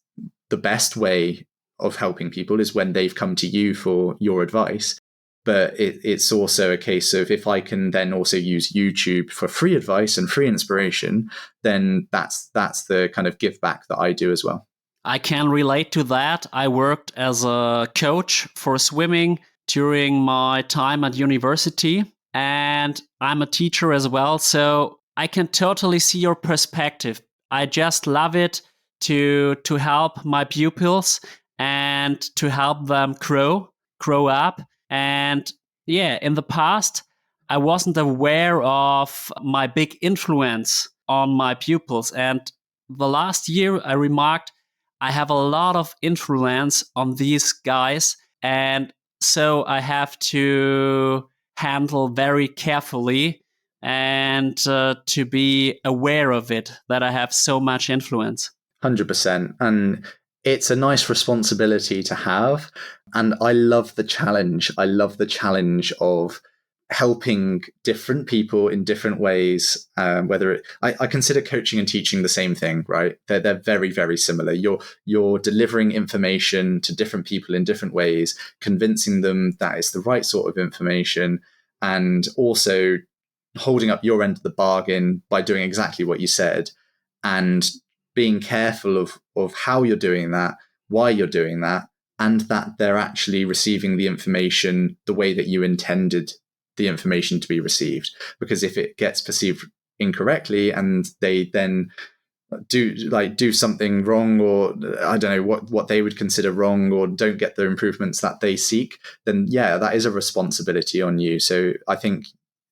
the best way of helping people is when they've come to you for your advice. But it's also a case of if I can then also use YouTube for free advice and free inspiration, then that's the kind of give back that I do as well. I can relate to that. I worked as a coach for swimming during my time at university, and I'm a teacher as well. So I can totally see your perspective. I just love it to help my pupils and to help them grow up. And yeah, in the past, I wasn't aware of my big influence on my pupils. And the last year, I remarked I have a lot of influence on these guys. And so I have to handle very carefully and to be aware of it, that I have so much influence. 100%. And it's a nice responsibility to have. And I love the challenge. I love the challenge of helping different people in different ways. I consider coaching and teaching the same thing, right? They're very similar. You're delivering information to different people in different ways, convincing them that it's the right sort of information, and also holding up your end of the bargain by doing exactly what you said, and being careful of how you're doing that, why you're doing that, and that they're actually receiving the information the way that you intended the information to be received. Because if it gets perceived incorrectly and they then do something wrong, or I don't know what they would consider wrong, or don't get the improvements that they seek, then yeah, that is a responsibility on you. So I think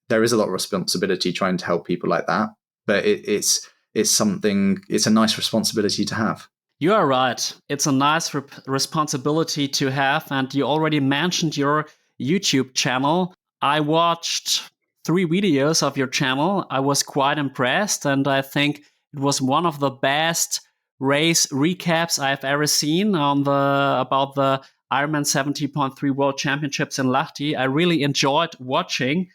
there is a lot of responsibility trying to help people like that, but it's a nice responsibility to have. You are right. It's a nice responsibility to have. And you already mentioned your YouTube channel. I watched 3 videos of your channel. I was quite impressed. And I think it was one of the best race recaps I've ever seen about the Ironman 70.3 World Championships in Lahti. I really enjoyed watching.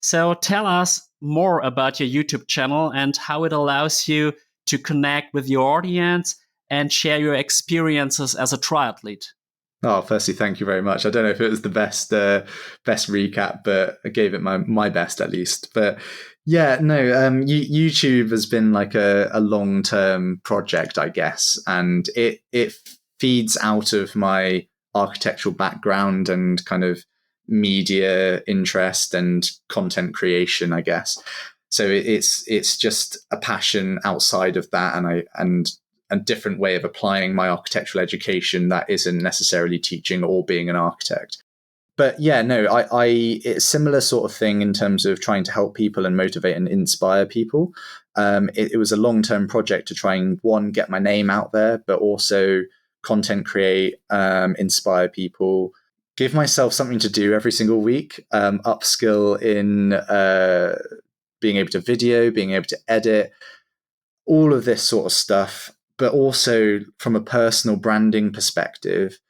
So tell us more about your YouTube channel and how it allows you to connect with your audience and share your experiences as a triathlete. Oh, firstly, thank you very much. I don't know if it was the best recap, but I gave it my best at least. But yeah, no, YouTube has been like a long-term project, I guess, and it feeds out of my architectural background and kind of media interest and content creation, I guess. So it's just a passion outside of that, and a different way of applying my architectural education that isn't necessarily teaching or being an architect. But yeah, no, it's a similar sort of thing in terms of trying to help people and motivate and inspire people. It was a long-term project to try and, one, get my name out there, but also content create, inspire people, give myself something to do every single week, upskill in being able to video, being able to edit, all of this sort of stuff. But also from a personal branding perspective,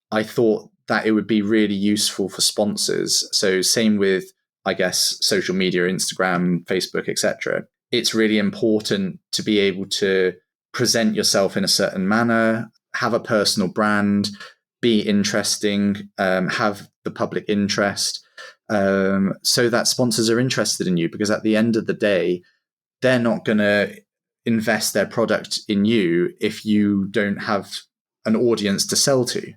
I thought that it would be really useful for sponsors. So same with, I guess, social media, Instagram, Facebook, etc. It's really important to be able to present yourself in a certain manner, have a personal brand, be interesting, have the public interest. so that sponsors are interested in you, because at the end of the day, they're not going to invest their product in you if you don't have an audience to sell to.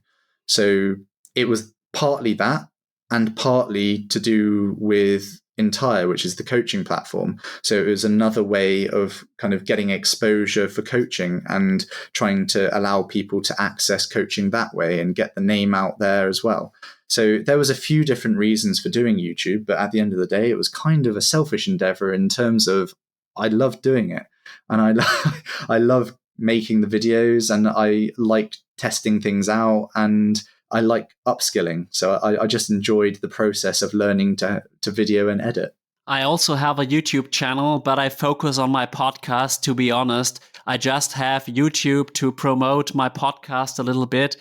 So it was partly that, and partly to do with Entire, which is the coaching platform. So it was another way of kind of getting exposure for coaching and trying to allow people to access coaching that way and get the name out there as well. So there was a few different reasons for doing YouTube, but at the end of the day, it was kind of a selfish endeavor in terms of I loved doing it, and I love making the videos, and I like testing things out, and I like upskilling. So I just enjoyed the process of learning to video and edit. I also have a YouTube channel, but I focus on my podcast, to be honest. I just have YouTube to promote my podcast a little bit.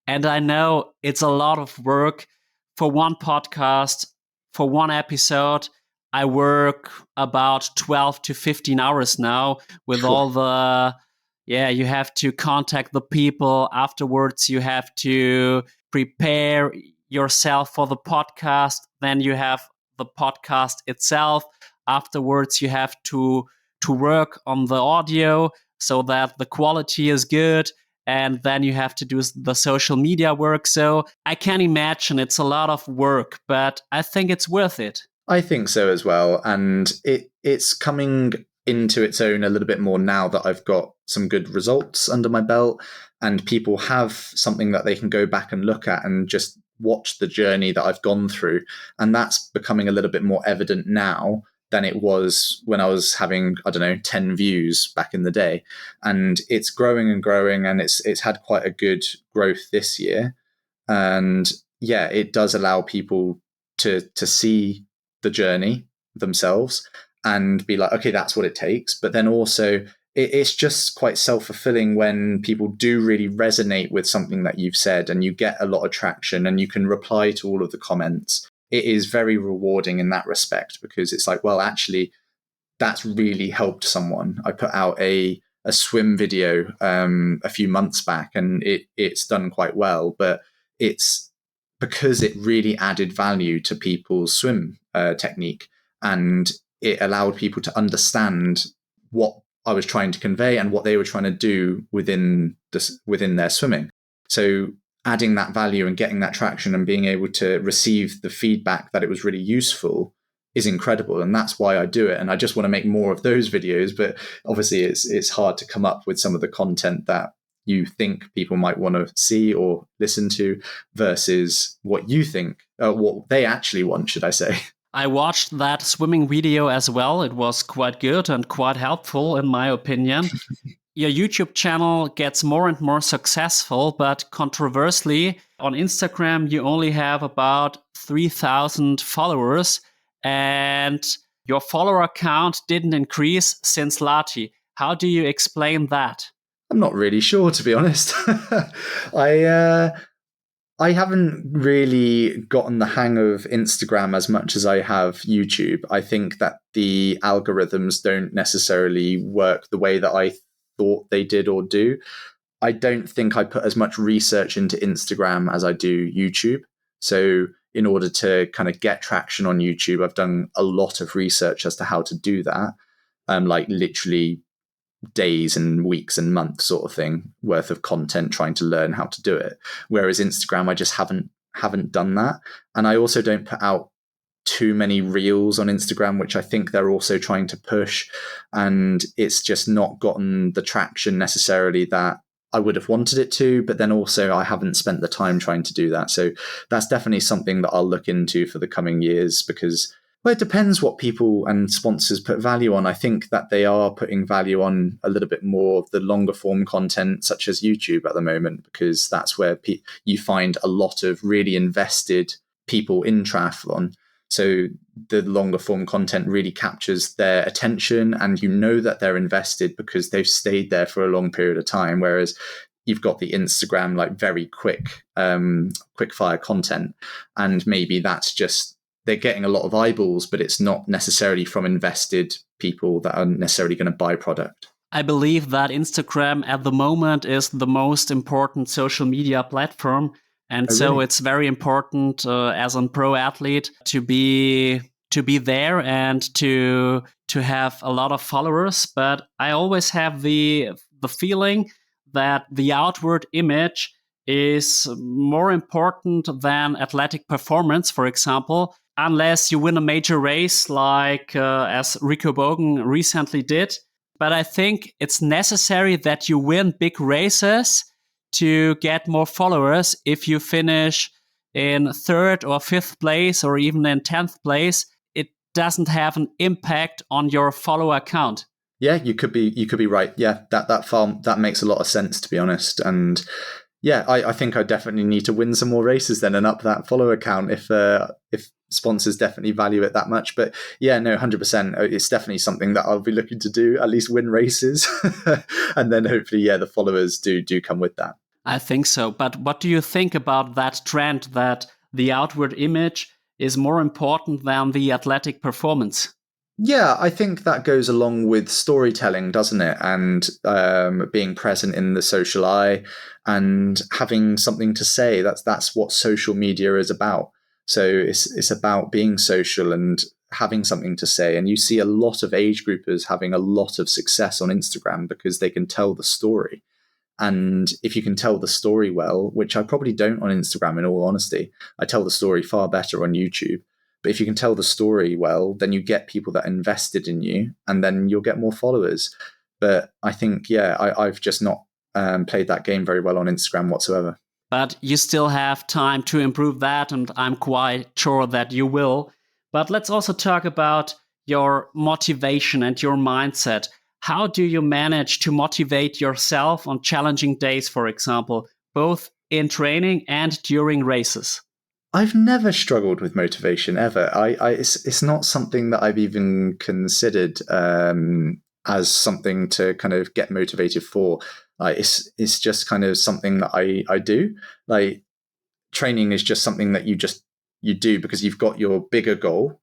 And I know it's a lot of work for one podcast, for one episode. I work about 12 to 15 hours now with all the, you have to contact the people. Afterwards, you have to prepare yourself for the podcast. Then you have the podcast itself. Afterwards, you have to work on the audio so that the quality is good. And then you have to do the social media work. So I can imagine it's a lot of work, but I think it's worth it. I think so as well. And it's coming into its own a little bit more now that I've got some good results under my belt, and people have something that they can go back and look at and just watch the journey that I've gone through. And that's becoming a little bit more evident now than it was when I was having, 10 views back in the day. And it's growing and growing, and it's had quite a good growth this year. And yeah, it does allow people to see the journey themselves and be like, okay, that's what it takes. But then also it's just quite self-fulfilling when people do really resonate with something that you've said, and you get a lot of traction and you can reply to all of the comments. It is very rewarding in that respect, because it's like, well, actually, that's really helped someone. I put out a swim video a few months back, and it's done quite well, but it's because it really added value to people's swim technique, and it allowed people to understand what I was trying to convey and what they were trying to do within their swimming. So adding that value and getting that traction and being able to receive the feedback that it was really useful is incredible. And that's why I do it. And I just want to make more of those videos. But obviously it's hard to come up with some of the content that you think people might want to see or listen to versus what you think, what they actually want, should I say. I watched that swimming video as well. It was quite good and quite helpful, in my opinion. Your YouTube channel gets more and more successful, but controversially, on Instagram, you only have about 3,000 followers, and your follower count didn't increase since Lahti. How do you explain that? I'm not really sure, to be honest. I haven't really gotten the hang of Instagram as much as I have YouTube. I think that the algorithms don't necessarily work the way that I thought they did or do. I don't think I put as much research into Instagram as I do YouTube. So in order to kind of get traction on YouTube, I've done a lot of research as to how to do that. Like literally days and weeks and months sort of thing worth of content trying to learn how to do it. Whereas Instagram, I just haven't done that. And I also don't put out too many reels on Instagram, which I think they're also trying to push. And it's just not gotten the traction necessarily that I would have wanted it to, but then also I haven't spent the time trying to do that. So that's definitely something that I'll look into for the coming years, because well, it depends what people and sponsors put value on. I think that they are putting value on a little bit more of the longer form content, such as YouTube at the moment, because that's where you find a lot of really invested people in triathlon. So the longer form content really captures their attention, and you know that they're invested because they've stayed there for a long period of time. Whereas you've got the Instagram, like very quick fire content. And maybe that's just, they're getting a lot of eyeballs, but it's not necessarily from invested people that are necessarily going to buy product. I believe that Instagram at the moment is the most important social media platform. And Oh, so really? it's very important as a pro athlete to be there and to have a lot of followers. But I always have the feeling that the outward image is more important than athletic performance, for example, unless you win a major race like as Rico Bogen recently did. But I think it's necessary that you win big races to get more followers. If you finish in third or fifth place or even in 10th place, it doesn't have an impact on your follower count. Yeah, you could be right. Yeah, that makes a lot of sense, to be honest. And yeah, I think I definitely need to win some more races then and up that follower count if sponsors definitely value it that much. But yeah, no, 100%. It's definitely something that I'll be looking to do, at least win races, and then hopefully, yeah, the followers do come with that. I think so. But what do you think about that trend that the outward image is more important than the athletic performance? Yeah, I think that goes along with storytelling, doesn't it? And being present in the social eye and having something to say. That's what social media is about. So it's about being social and having something to say. And you see a lot of age groupers having a lot of success on Instagram because they can tell the story. And if you can tell the story well, which I probably don't on Instagram, in all honesty, I tell the story far better on YouTube. But if you can tell the story well, then you get people that invested in you, and then you'll get more followers. But I think, yeah, I've just not played that game very well on Instagram whatsoever. But you still have time to improve that, and I'm quite sure that you will. But let's also talk about your motivation and your mindset. How do you manage to motivate yourself on challenging days, for example, both in training and during races? I've never struggled with motivation ever. It's not something that I've even considered as something to kind of get motivated for. It's just kind of something that I do. Like training is just something that you do because you've got your bigger goal,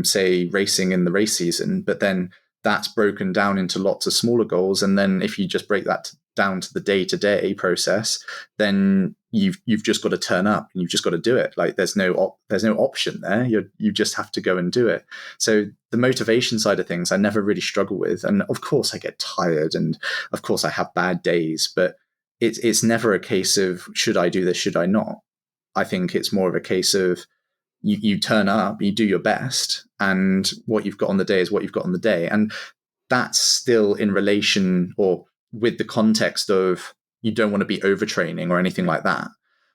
say racing in the race season, but then that's broken down into lots of smaller goals. And then if you just break that down to the day-to-day process, then you've just got to turn up and you've just got to do it. Like there's no option there. You just have to go and do it. So the motivation side of things, I never really struggle with. And of course I get tired and of course I have bad days, but it's never a case of should I do this, should I not? I think it's more of a case of you turn up, you do your best, and what you've got on the day is what you've got on the day. And that's still in relation or with the context of you don't want to be overtraining or anything like that.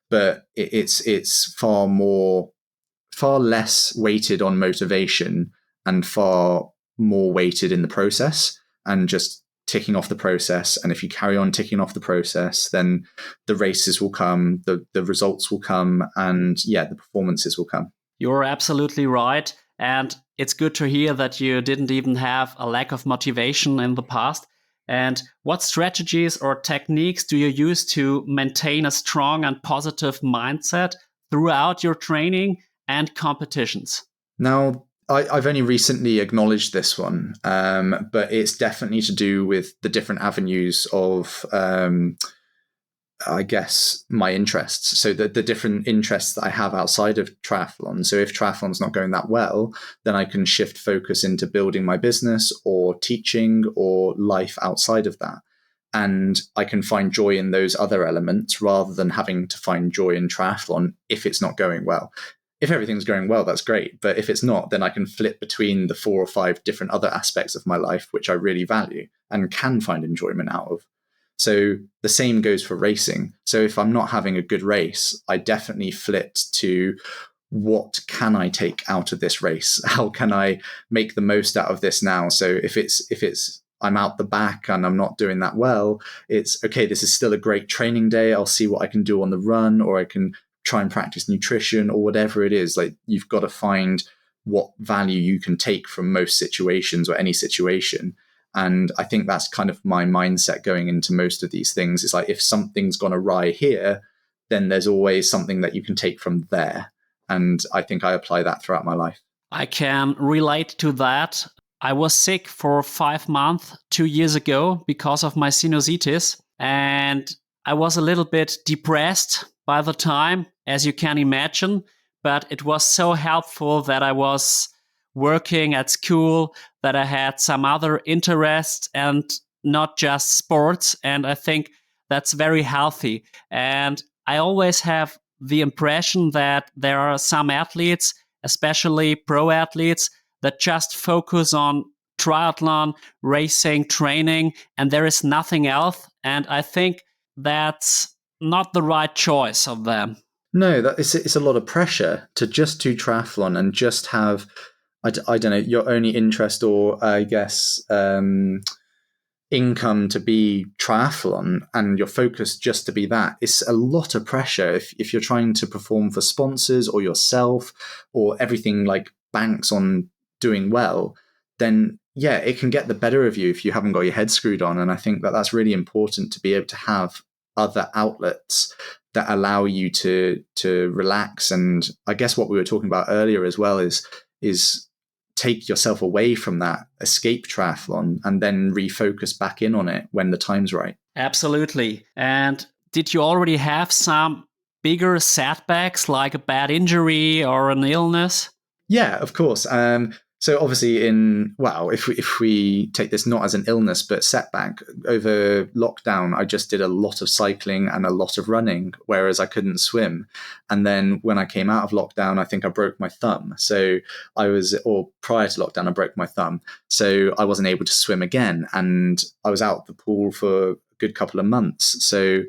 But it's far less weighted on motivation and far more weighted in the process and just ticking off the process. And if you carry on ticking off the process, then the races will come, the results will come, and yeah, the performances will come. You're absolutely right. And it's good to hear that you didn't even have a lack of motivation in the past. And what strategies or techniques do you use to maintain a strong and positive mindset throughout your training and competitions? Now, I've only recently acknowledged this one, but it's definitely to do with the different avenues of, I guess, my interests. So the different interests that I have outside of triathlon. So if triathlon's not going that well, then I can shift focus into building my business or teaching or life outside of that. And I can find joy in those other elements rather than having to find joy in triathlon if it's not going well. If everything's going well, that's great. But if it's not, then I can flip between the 4 or 5 different other aspects of my life, which I really value and can find enjoyment out of. So the same goes for racing. So if I'm not having a good race, I definitely flipped to what can I take out of this race? How can I make the most out of this now? So if it's I'm out the back and I'm not doing that well, it's okay, this is still a great training day. I'll see what I can do on the run, or I can try and practice nutrition or whatever it is. Like you've got to find what value you can take from most situations or any situation. And I think that's kind of my mindset going into most of these things. It's like if something's gone awry here, then there's always something that you can take from there. And I think I apply that throughout my life. I can relate to that. I was sick for 5 months 2 years ago because of my sinusitis, and I was a little bit depressed by the time, as you can imagine, but it was so helpful that I was working at school, that I had some other interests and not just sports. And I think that's very healthy. And I always have the impression that there are some athletes, especially pro athletes, that just focus on triathlon, racing, training, and there is nothing else. And I think that's not the right choice of them. No, it's a lot of pressure to just do triathlon and just have, I don't know, your only interest or I guess income to be triathlon and your focus just to be that. It's a lot of pressure if you're trying to perform for sponsors or yourself or everything like banks on doing well, then yeah, it can get the better of you if you haven't got your head screwed on. And I think that that's really important to be able to have other outlets that allow you to relax. And I guess what we were talking about earlier as well is take yourself away from that escape triathlon and then refocus back in on it when the time's right. Absolutely. And did you already have some bigger setbacks like a bad injury or an illness? Yeah, of course. So obviously if we take this not as an illness, but setback, over lockdown, I just did a lot of cycling and a lot of running, whereas I couldn't swim. And then when I came out of lockdown, I think I broke my thumb. Or prior to lockdown, I broke my thumb. So I wasn't able to swim again. And I was out of the pool for a good couple of months. So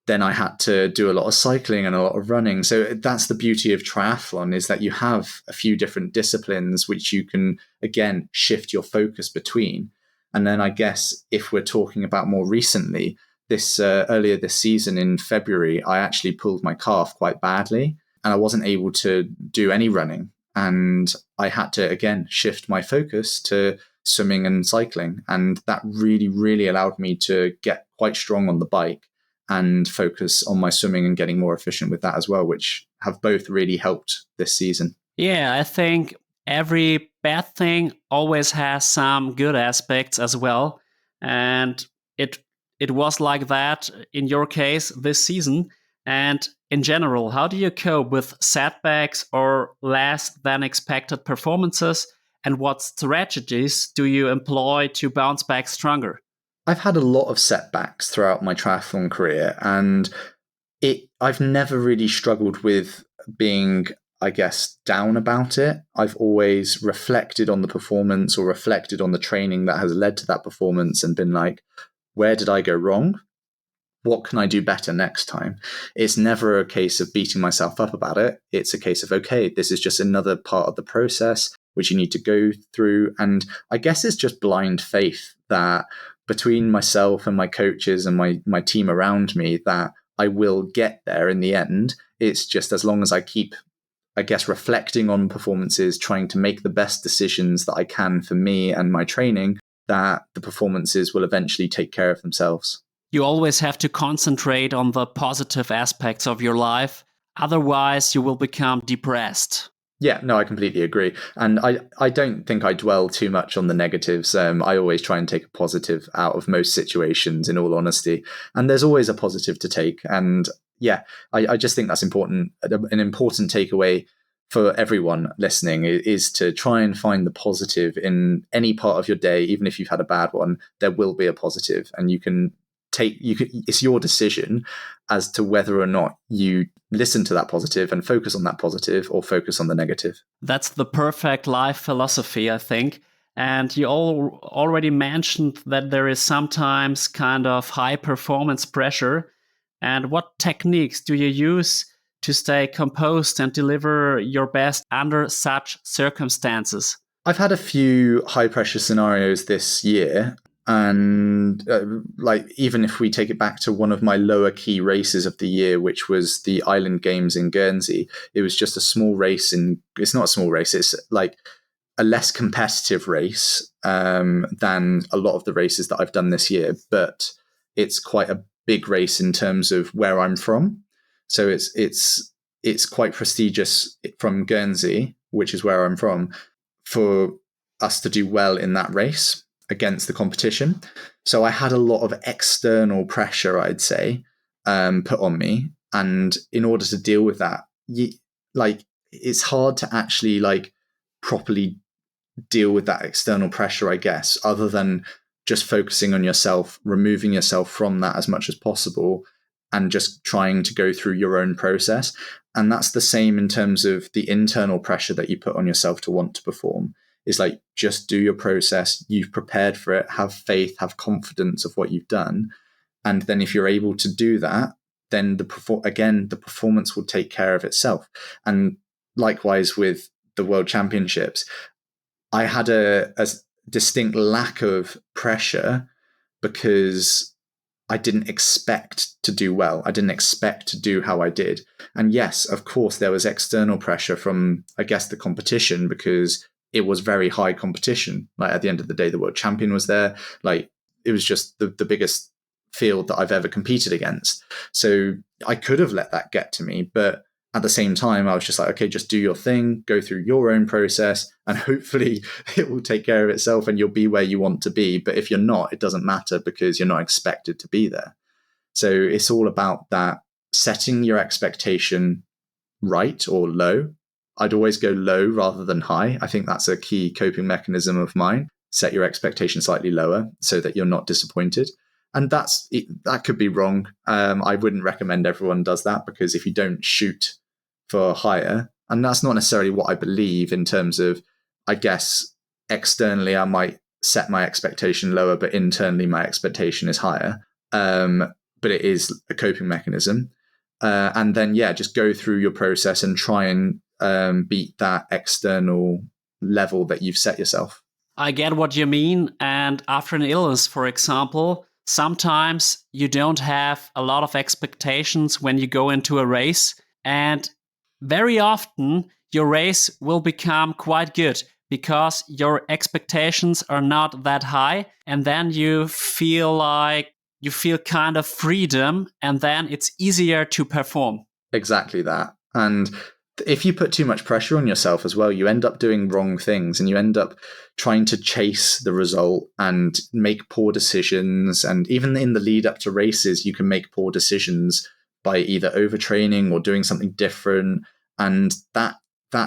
then I had to do a lot of cycling and a lot of running. So that's the beauty of triathlon, is that you have a few different disciplines which you can, again, shift your focus between. And then I guess if we're talking about more recently, earlier this season in February, I actually pulled my calf quite badly and I wasn't able to do any running. And I had to, again, shift my focus to swimming and cycling. And that really, really allowed me to get quite strong on the bike and focus on my swimming and getting more efficient with that as well, which have both really helped this season. Yeah, I think every bad thing always has some good aspects as well. And it was like that in your case this season. And in general, how do you cope with setbacks or less than expected performances? And what strategies do you employ to bounce back stronger? I've had a lot of setbacks throughout my triathlon career, and I've never really struggled with being, I guess, down about it. I've always reflected on the performance or reflected on the training that has led to that performance and been like, where did I go wrong? What can I do better next time? It's never a case of beating myself up about it. It's a case of, okay, this is just another part of the process which you need to go through. And I guess it's just blind faith that between myself and my coaches and my team around me, that I will get there in the end. It's just as long as I keep, I guess, reflecting on performances, trying to make the best decisions that I can for me and my training, that the performances will eventually take care of themselves. You always have to concentrate on the positive aspects of your life. Otherwise, you will become depressed. Yeah, no, I completely agree. And I don't think I dwell too much on the negatives. I always try and take a positive out of most situations, in all honesty. And there's always a positive to take. And yeah, I just think that's important. An important takeaway for everyone listening is to try and find the positive in any part of your day. Even if you've had a bad one, there will be a positive, and it's your decision as to whether or not you listen to that positive and focus on that positive or focus on the negative. That's the perfect life philosophy, I think. And you all already mentioned that there is sometimes kind of high performance pressure. And what techniques do you use to stay composed and deliver your best under such circumstances? I've had a few high pressure scenarios this year. And even if we take it back to one of my lower key races of the year, which was the Island Games in Guernsey, it was just a small race. It's not a small race. It's like a less competitive race than a lot of the races that I've done this year. But it's quite a big race in terms of where I'm from. So it's quite prestigious from Guernsey, which is where I'm from, for us to do well in that race against the competition. So I had a lot of external pressure, I'd say, put on me. And in order to deal with that, it's hard to actually like properly deal with that external pressure, I guess, other than just focusing on yourself, removing yourself from that as much as possible, and just trying to go through your own process. And that's the same in terms of the internal pressure that you put on yourself to want to perform. Is like, just do your process. You've prepared for it. Have faith, have confidence of what you've done. And then if you're able to do that, then the performance will take care of itself. And likewise with the World Championships, I had a distinct lack of pressure because I didn't expect to do well. I didn't expect to do how I did. And yes, of course, there was external pressure from, I guess, the competition, because it was very high competition. Like at the end of the day, the world champion was there. Like it was just the biggest field that I've ever competed against. So I could have let that get to me, but at the same time, I was just like, okay, just do your thing, go through your own process, and hopefully it will take care of itself and you'll be where you want to be. But if you're not, it doesn't matter because you're not expected to be there. So it's all about that, setting your expectation right or low. I'd always go low rather than high. I think that's a key coping mechanism of mine. Set your expectation slightly lower so that you're not disappointed. And that could be wrong. I wouldn't recommend everyone does that, because if you don't shoot for higher, and that's not necessarily what I believe in terms of, I guess, externally I might set my expectation lower, but internally my expectation is higher. But it is a coping mechanism. And then, just go through your process and try and beat that external level that you've set yourself. I get what you mean. And after an illness, for example, sometimes you don't have a lot of expectations when you go into a race. And very often your race will become quite good because your expectations are not that high. And then you feel kind of freedom, and then it's easier to perform. Exactly that. And if you put too much pressure on yourself as well, you end up doing wrong things, and you end up trying to chase the result and make poor decisions. And even in the lead up to races, you can make poor decisions by either overtraining or doing something different. And that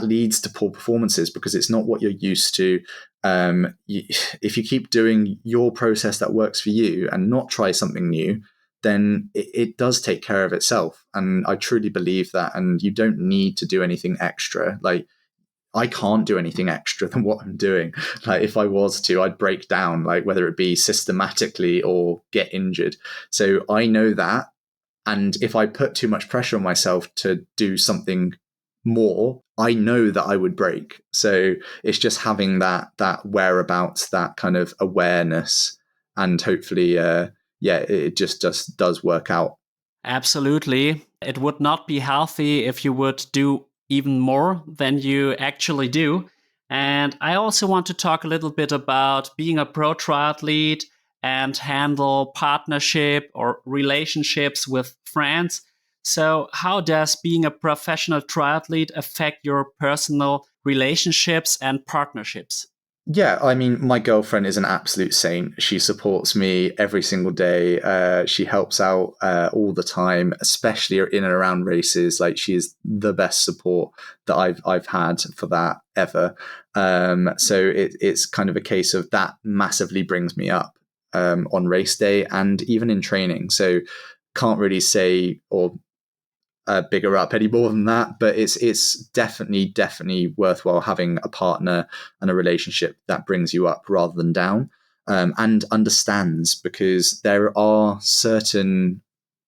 leads to poor performances because it's not what you're used to. If you keep doing your process that works for you and not try something new, then it does take care of itself. And I truly believe that. And you don't need to do anything extra. Like, I can't do anything extra than what I'm doing. Like, if I was to, I'd break down, like whether it be systematically or get injured. So I know that. And if I put too much pressure on myself to do something more, I know that I would break. So it's just having that whereabouts, that kind of awareness, and hopefully, it just does work out. Absolutely. It would not be healthy if you would do even more than you actually do. And I also want to talk a little bit about being a pro triathlete and handle partnership or relationships with friends. So how does being a professional triathlete affect your personal relationships and partnerships? Yeah, I mean, my girlfriend is an absolute saint. She supports me every single day. She helps out all the time, especially in and around races. Like, she is the best support that I've had for that ever. So it's kind of a case of that massively brings me up on race day and even in training. So can't really say or bigger up any more than that, but it's definitely worthwhile having a partner and a relationship that brings you up rather than down, and understands, because there are certain,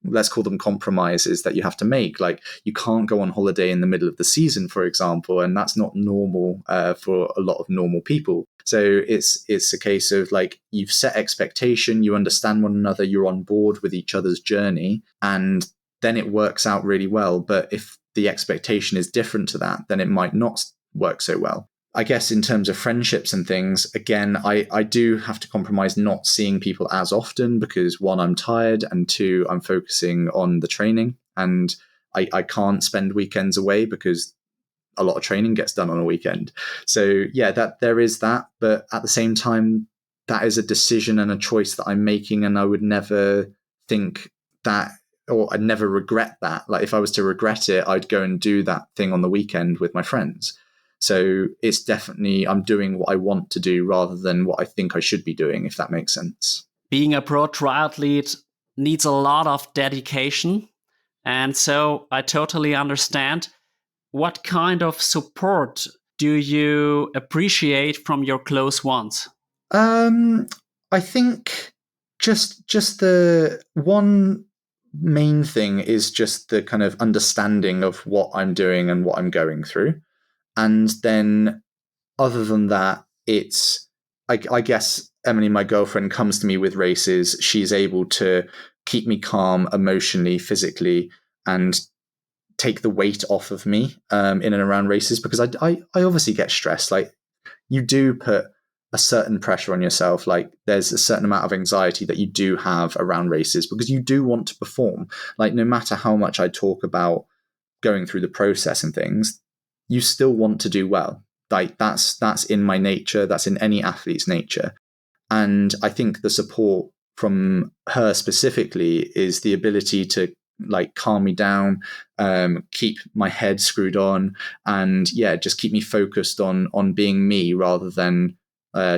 let's call them compromises, that you have to make. Like, you can't go on holiday in the middle of the season, for example, and that's not normal for a lot of normal people. So it's a case of, like, you've set expectation, you understand one another, you're on board with each other's journey, and then it works out really well. But if the expectation is different to that, then it might not work so well. I guess in terms of friendships and things, again, I do have to compromise not seeing people as often because, one, I'm tired, and two, I'm focusing on the training. And I can't spend weekends away because a lot of training gets done on a weekend. So yeah, that there is that. But at the same time, that is a decision and a choice that I'm making. And I would never think that or I'd never regret that. Like if I was to regret it, I'd go and do that thing on the weekend with my friends. So it's definitely, I'm doing what I want to do rather than what I think I should be doing, if that makes sense. Being a pro triathlete needs a lot of dedication. And so I totally understand. What kind of support do you appreciate from your close ones? I think just the one main thing is just the kind of understanding of what I'm doing and what I'm going through. And then other than that, it's, I guess Emily, my girlfriend, comes to me with races. She's able to keep me calm emotionally, physically, and take the weight off of me in and around races, because I obviously get stressed. Like you do put a certain pressure on yourself. Like there's a certain amount of anxiety that you do have around races because you do want to perform. Like no matter how much I talk about going through the process and things, you still want to do well. Like that's in my nature. That's in any athlete's nature. And I think the support from her specifically is the ability to like calm me down, keep my head screwed on, and just keep me focused on being me rather than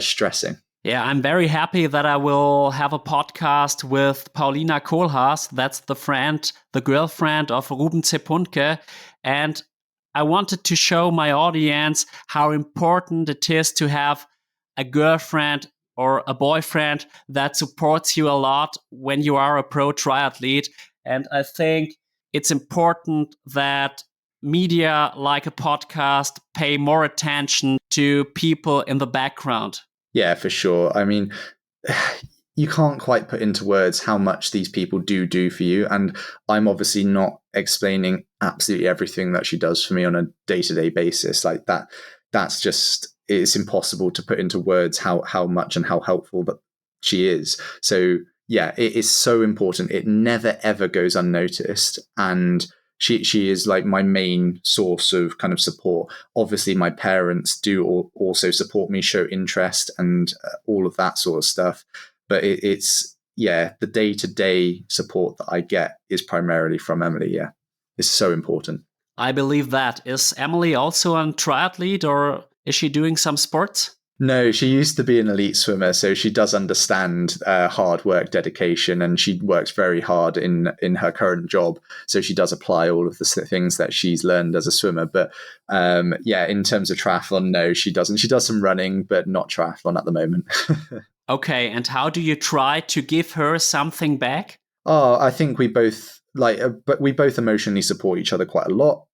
stressing. Yeah, I'm very happy that I will have a podcast with Paulina Kohlhaas. That's the girlfriend of Ruben Zepunke. And I wanted to show my audience how important it is to have a girlfriend or a boyfriend that supports you a lot when you are a pro triathlete. And I think it's important that media like a podcast pay more attention to people in the background. Yeah, for sure. I mean, you can't quite put into words how much these people do for you. And I'm obviously not explaining absolutely everything that she does for me on a day-to-day basis. Like that's just, it's impossible to put into words how much and how helpful that she is. So yeah, it is so important. It never, ever goes unnoticed. And she is like my main source of kind of support. Obviously, my parents do also support me, show interest, and all of that sort of stuff. But it's the day-to-day support that I get is primarily from Emily. Yeah, it's so important. I believe that. Is Emily also a triathlete, or is she doing some sports? No, she used to be an elite swimmer, so she does understand hard work, dedication, and she works very hard in her current job. So she does apply all of the things that she's learned as a swimmer. But in terms of triathlon, no, she doesn't. She does some running, but not triathlon at the moment. Okay, and how do you try to give her something back? Oh, I think we both but we both emotionally support each other quite a lot.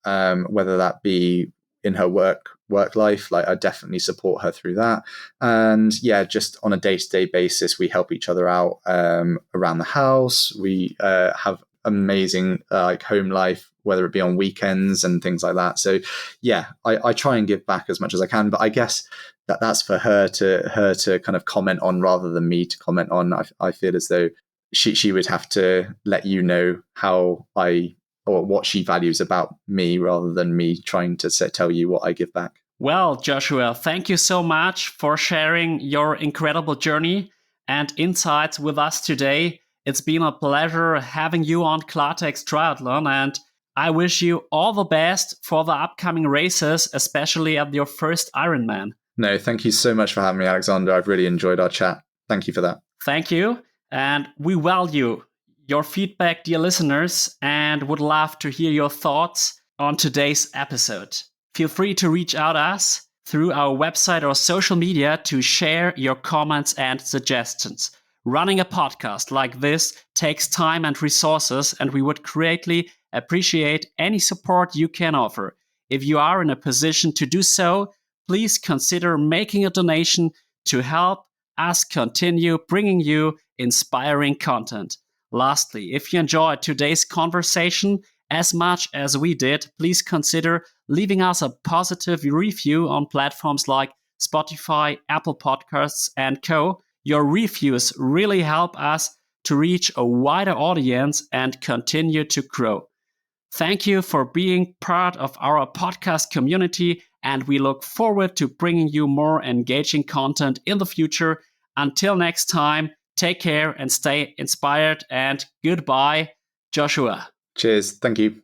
Whether that be in her work life, like I definitely support her through that. And just on a day-to-day basis, we help each other out around the house. We have amazing like home life, whether it be on weekends and things like that. So I try and give back as much as I can, but I guess that's for her to kind of comment on rather than me to comment on. I feel as though she would have to let you know how or what she values about me rather than me trying to tell you what I give back. Well, Joshua, thank you so much for sharing your incredible journey and insights with us today. It's been a pleasure having you on Klartext Triathlon, and I wish you all the best for the upcoming races, especially at your first Ironman. No, thank you so much for having me, Alexander. I've really enjoyed our chat. Thank you for that. Thank you. And we value your feedback, dear listeners, and would love to hear your thoughts on today's episode. Feel free to reach out to us through our website or social media to share your comments and suggestions. Running a podcast like this takes time and resources, and we would greatly appreciate any support you can offer. If you are in a position to do so, please consider making a donation to help us continue bringing you inspiring content. Lastly, if you enjoyed today's conversation as much as we did, please consider leaving us a positive review on platforms like Spotify, Apple Podcasts, and co. Your reviews really help us to reach a wider audience and continue to grow. Thank you for being part of our podcast community, and we look forward to bringing you more engaging content in the future. Until next time, take care and stay inspired, and goodbye. Joshua. Cheers. Thank you.